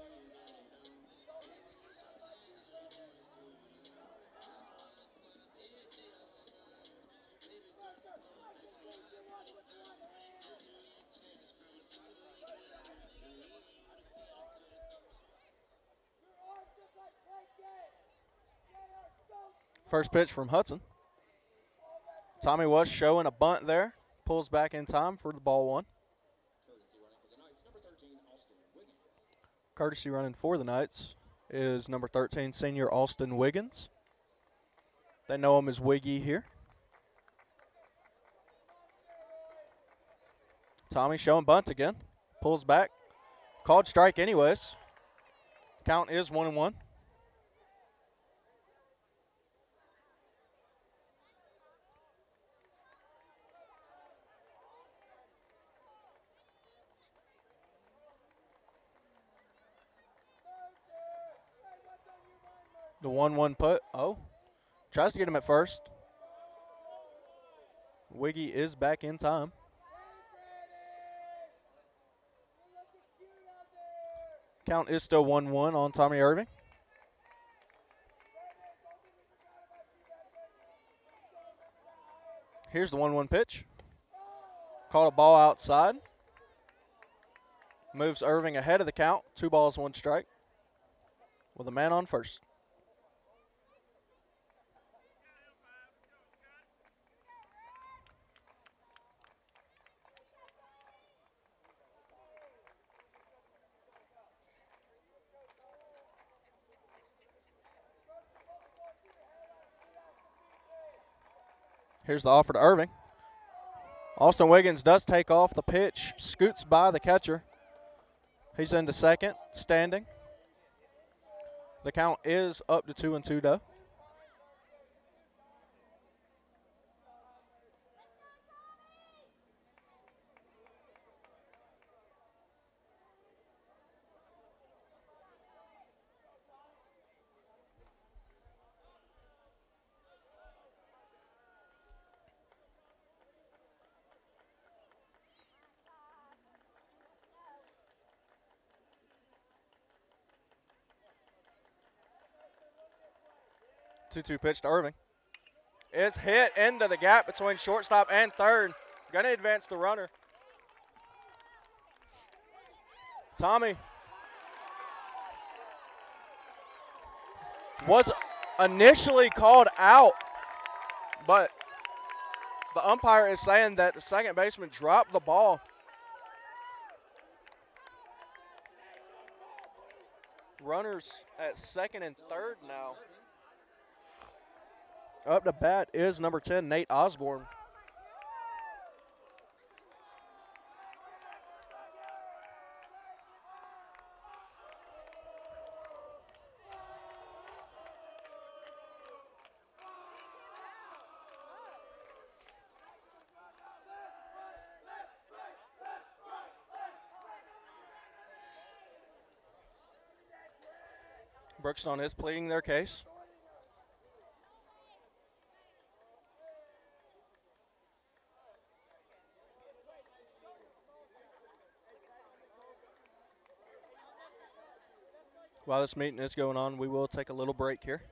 First pitch from Hudson. Tommy was showing a bunt there. Pulls back in time for the ball 1. Courtesy running for the Knights is number 13, senior Austin Wiggins. They know him as Wiggy here. Tommy showing bunt again. Pulls back. Called strike anyways. Count is 1-1. The 1-1 put. Oh, tries to get him at first. Wiggy is back in time. Count is still 1-1 on Tommy Irving. Here's the 1-1 pitch. Caught a ball outside. Moves Irving ahead of the count. 2 balls, 1 strike. With a man on first. Here's the offer to Irving. Austin Wiggins does take off. The pitch scoots by the catcher. He's into second, standing. The count is up to 2-2 though. 2-2 pitch to Irving. Is hit into the gap between shortstop and third. Going to advance the runner. Tommy was initially called out, but the umpire is saying that the second baseman dropped the ball. Runners at second and third now. Up to bat is number 10, Nate Osborne. Brookstone is pleading their case. While this meeting is going on, we will take a little break here.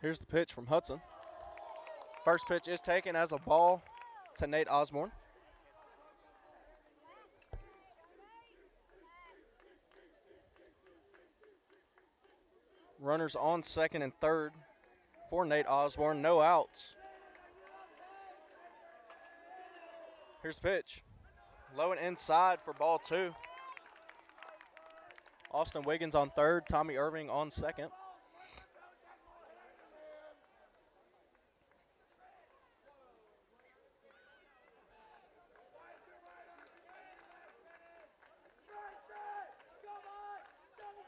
Here's the pitch from Hudson. First pitch is taken as a ball to Nate Osborne. Runners on second and third for Nate Osborne, no outs. Here's the pitch. Low and inside for ball two. Austin Wiggins on third, Tommy Irving on second.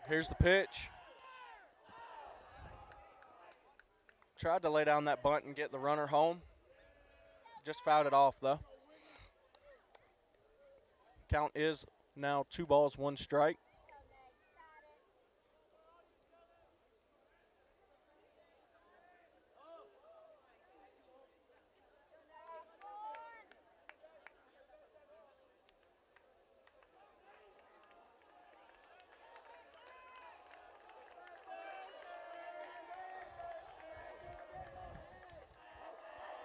Here's the pitch. Tried to lay down that bunt and get the runner home. Just fouled it off, though. Count is now 2 balls, 1 strike.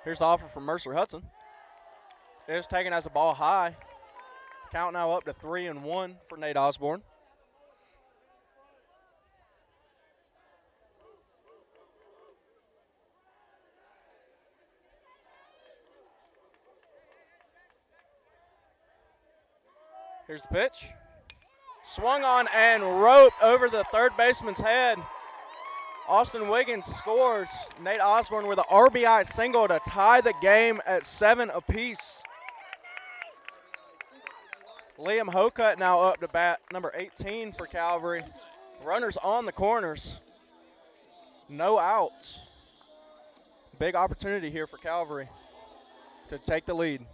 Here's the offer from Mercer Hudson. It is taken as a ball high. Count now up to 3-1 for Nate Osborne. Here's the pitch. Swung on and roped over the third baseman's head. Austin Wiggins scores. Nate Osborne with an RBI single to tie the game at 7 apiece. Liam Hocutt now up to bat, number 18 for Calvary. Runners on the corners. No outs. Big opportunity here for Calvary to take the lead.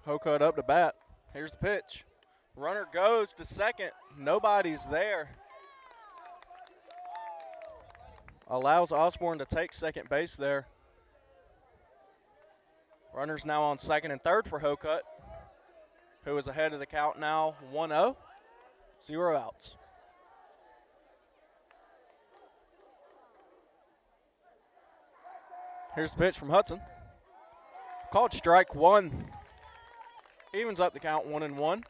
Hocutt up to bat. Here's the pitch. Runner goes to second. Nobody's there. Allows Osborne to take second base there. Runners now on second and third for Hocutt, who is ahead of the count now 1-0. 0 outs. Here's the pitch from Hudson. Called strike one. Evens up the count 1-1.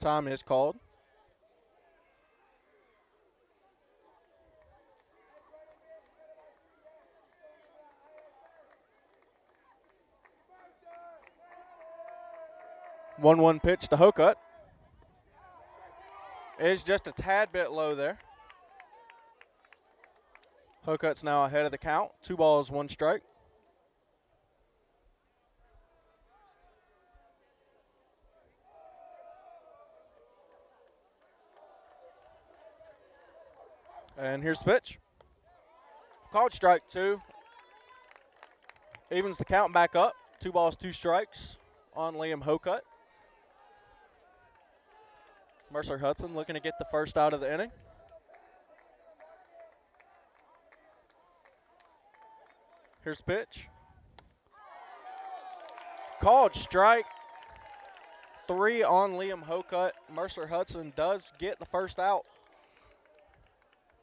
Time is called. One pitch to Hocutt. Is just a tad bit low there. Hocutt's now ahead of the count. 2 balls, 1 strike. And here's the pitch. Called strike 2. Evens the count back up. 2 balls, 2 strikes on Liam Hocutt. Mercer Hudson looking to get the first out of the inning. Here's the pitch. Called strike 3 on Liam Hocutt. Mercer Hudson does get the first out.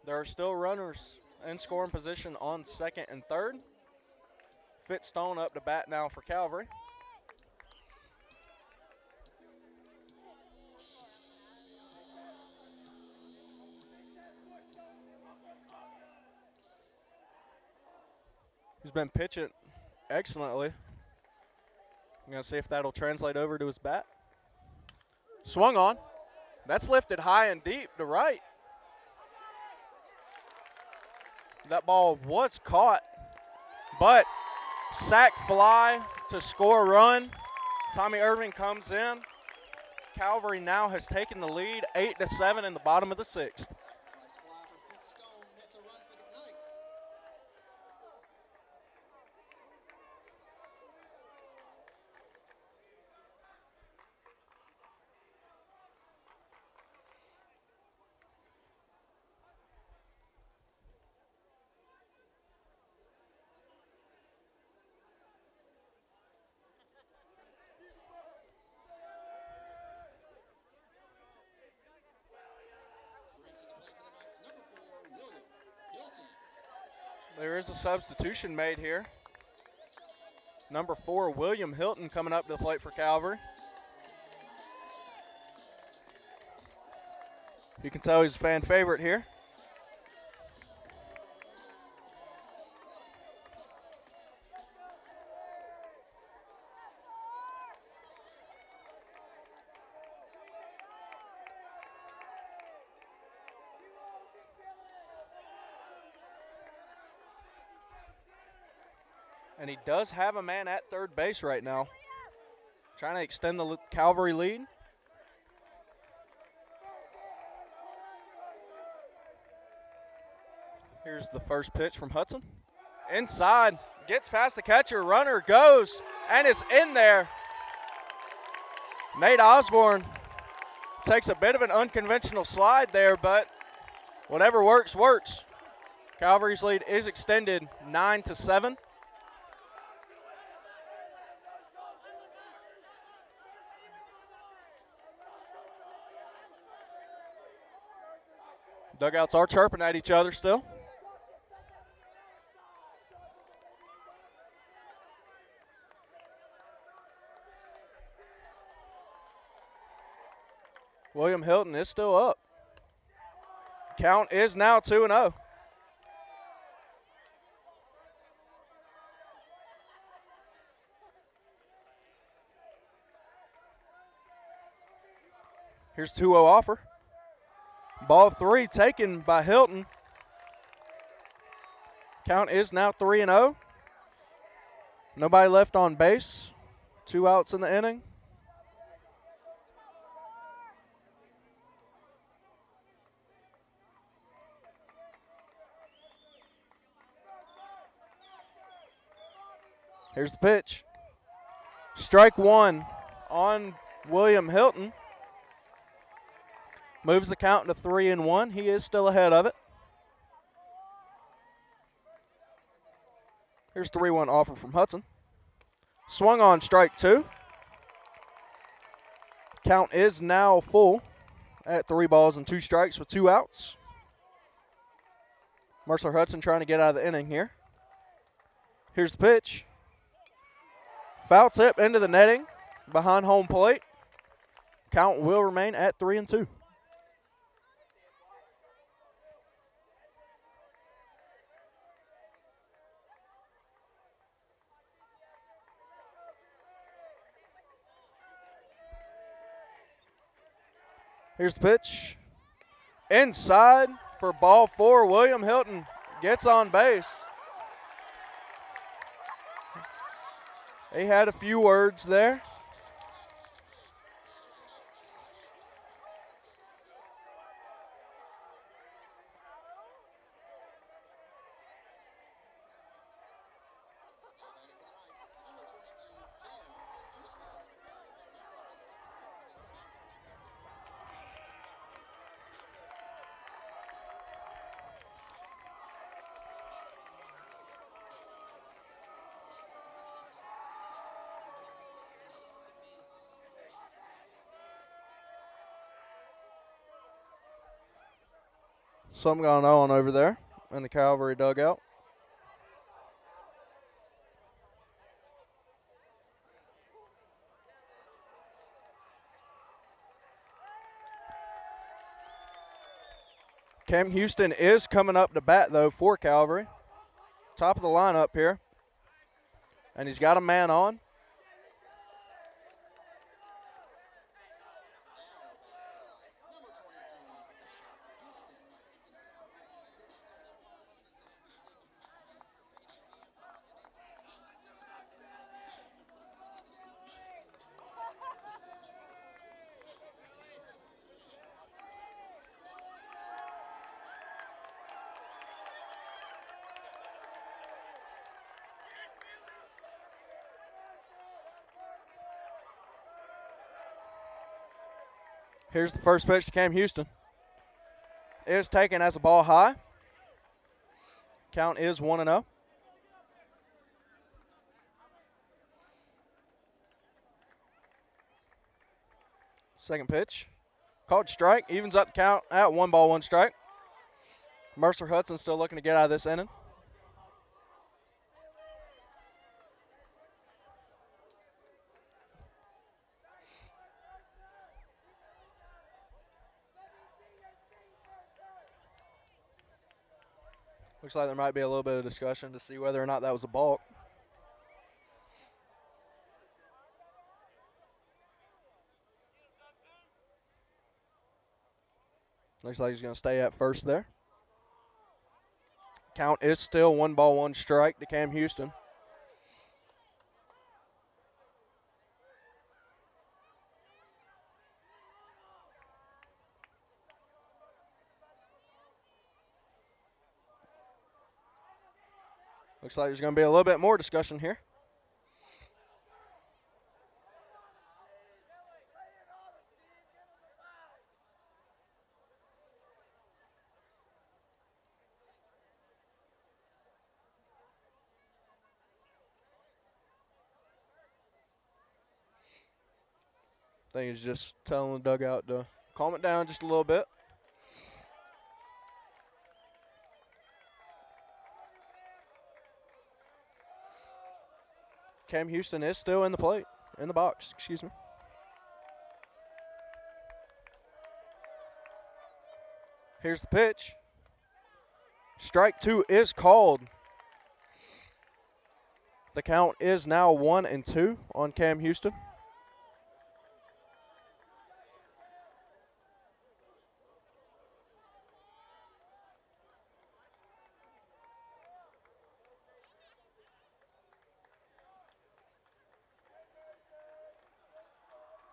There are still runners in scoring position on second and third. Fitzstone up to bat now for Calvary. He's been pitching excellently. I'm going to see if that'll translate over to his bat. Swung on. That's lifted high and deep to right. That ball was caught, but sac fly to score a run. Tommy Irving comes in. Calvary now has taken the lead 8-7 in the bottom of the 6th. Nice fly for Fitzstone. That's a run for the Knights. There is a substitution made here. Number 4, William Hilton, coming up to the plate for Calvary. You can tell he's a fan favorite here. And he does have a man at third base right now, trying to extend the Calvary lead. Here's the first pitch from Hudson. Inside, gets past the catcher, runner goes, and is in there. Nate Osborne takes a bit of an unconventional slide there, but whatever works, works. Calvary's lead is extended 9-7. Dugouts are chirping at each other still. William Hilton is still up. Count is now 2-0. Here's 2-0 offer. Ball 3 taken by Hilton. Count is now 3-0. Nobody left on base. 2 outs in the inning. Here's the pitch. Strike 1 on William Hilton. Moves the count to 3-1. He is still ahead of it. Here's 3-1 offer from Hudson. Swung on strike 2. Count is now full at 3 balls and 2 strikes with 2 outs. Mercer Hudson trying to get out of the inning here. Here's the pitch. Foul tip into the netting behind home plate. Count will remain at 3-2. Here's the pitch. Inside for ball 4. William Hilton gets on base. He had a few words there. Something going on over there in the Calvary dugout. Cam Houston is coming up to bat, though, for Calvary. Top of the lineup here. And he's got a man on. Here's the first pitch to Cam Houston. It is taken as a ball high. Count is 1-0. Second pitch. Called strike. Evens up the count at 1 ball, 1 strike. Mercer Hudson still looking to get out of this inning. Looks like there might be a little bit of discussion to see whether or not that was a balk. Looks like he's going to stay at first there. Count is still 1 ball, 1 strike to Cam Houston. Looks like there's going to be a little bit more discussion here. I think he's just telling the dugout to calm it down just a little bit. Cam Houston is still in the box, excuse me. Here's the pitch. Strike 2 is called. The count is now 1-2 on Cam Houston.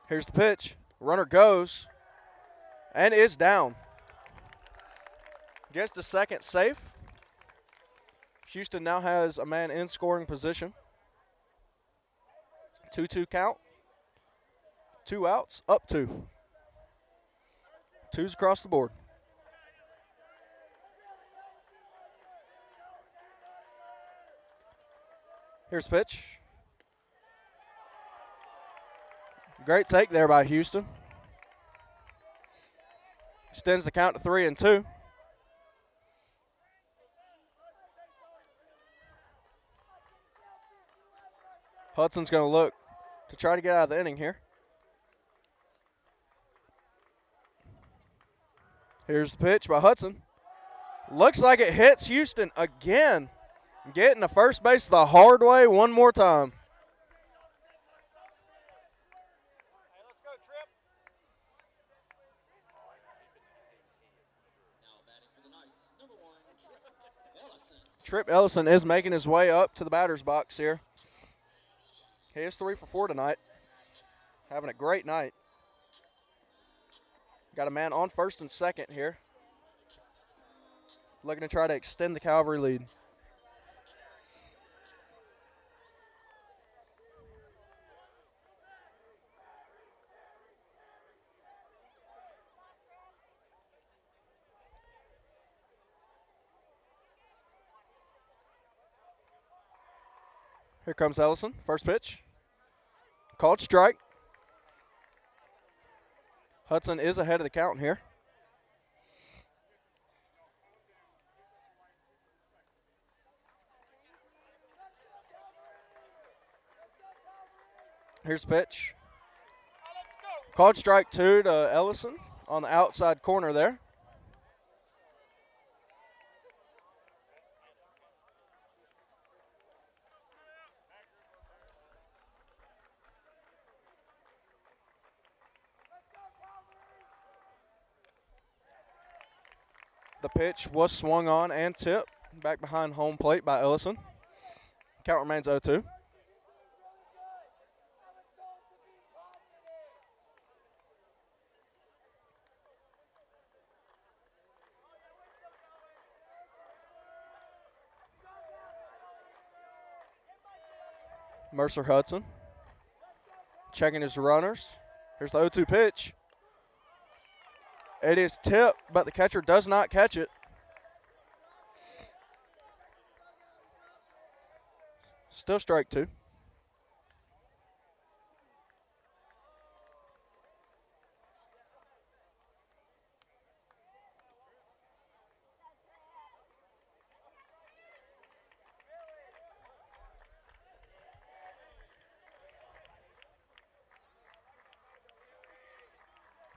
Here's the pitch. Runner goes and is down. Gets to second safe. Houston now has a man in scoring position. 2-2 count. 2 outs, up 2. 2s across the board. Here's the pitch. Great take there by Houston. Extends the count to 3-2. Hudson's going to look to try to get out of the inning here. Here's the pitch by Hudson. Looks like it hits Houston again. Getting to first base the hard way one more time. Hey, let's go, Trip. Now batting for the Knights, number 1, Trip Ellison. Trip Ellison is making his way up to the batter's box here. He is 3 for 4 tonight. Having a great night. Got a man on first and second here. Looking to try to extend the Calvary lead. Here comes Ellison. First pitch. Called strike. Hudson is ahead of the count here. Here's the pitch. Called strike 2 to Ellison on the outside corner there. The pitch was swung on and tipped back behind home plate by Ellison. Count remains 0-2. Mercer Hudson checking his runners. Here's the 0-2 pitch. It is tipped, but the catcher does not catch it. Still strike 2.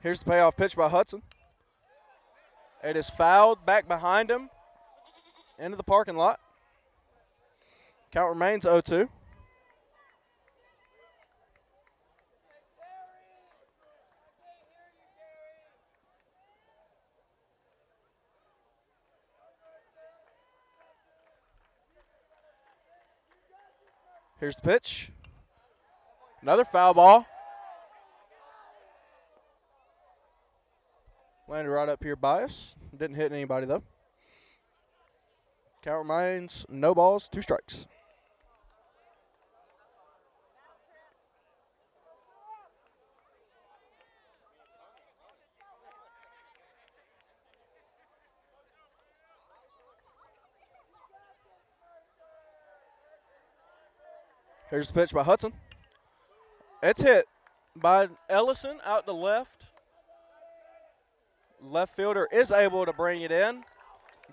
Here's the payoff pitch by Hudson. It is fouled back behind him into the parking lot. Count remains 0-2. Here's the pitch. Another foul ball. Landed right up here by us. Didn't hit anybody, though. Count remains no balls, 2 strikes. Here's the pitch by Hudson. It's hit by Ellison out to left. Left fielder is able to bring it in.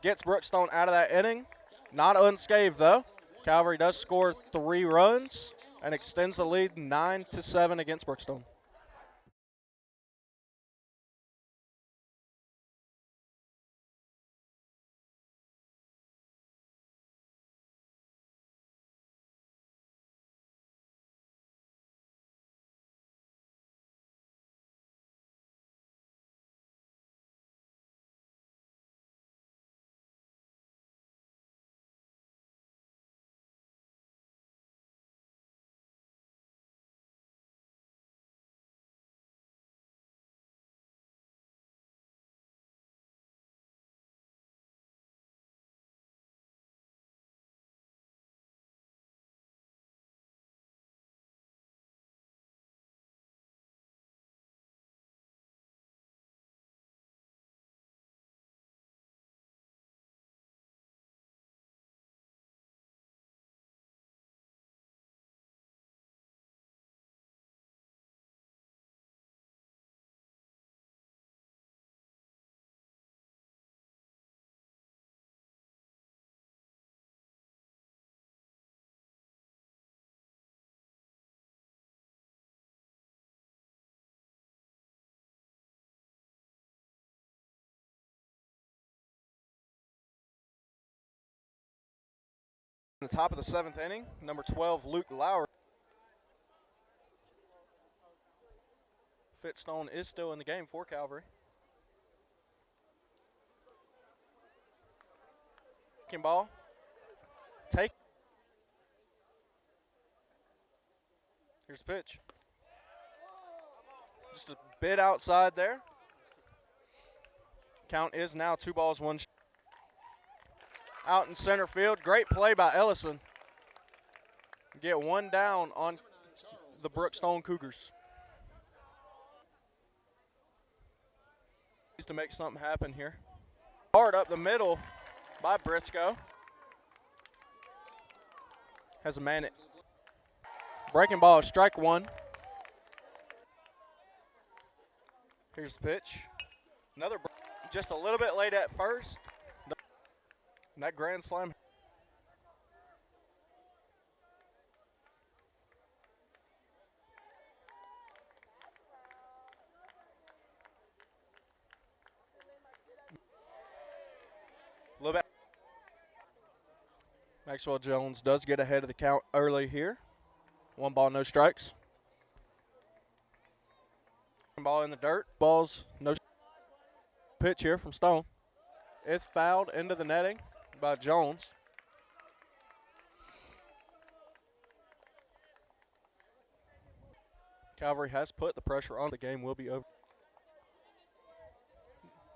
Gets Brookstone out of that inning. Not unscathed, though. Calvary does score 3 runs and extends the lead 9-7 against Brookstone. In the top of the 7th inning, number 12, Luke Lowry. Fitstone is still in the game for Calvary. Ball. Take. Here's the pitch. Just a bit outside there. Count is now 2-1. Out in center field. Great play by Ellison. Get one down on the Brookstone Cougars. Needs to make something happen here. Hard up the middle by Briscoe. Has a man. Breaking ball, strike one. Here's the pitch. Another, just a little bit late at first. And that grand slam. A little bit. Maxwell Jones does get ahead of the count early here. 1 ball, no strikes. Ball in the dirt. Balls, no. Pitch here from Stone. It's fouled into the netting by Jones. Calvary has put the pressure on. The game will be over.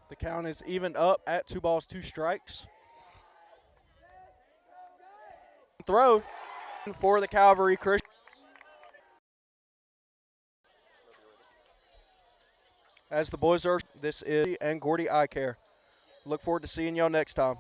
The count is evened up at 2 balls, 2 strikes. Throw for the Calvary Christian. As the boys are, this is and Gordy Eye Care. Look forward to seeing y'all next time.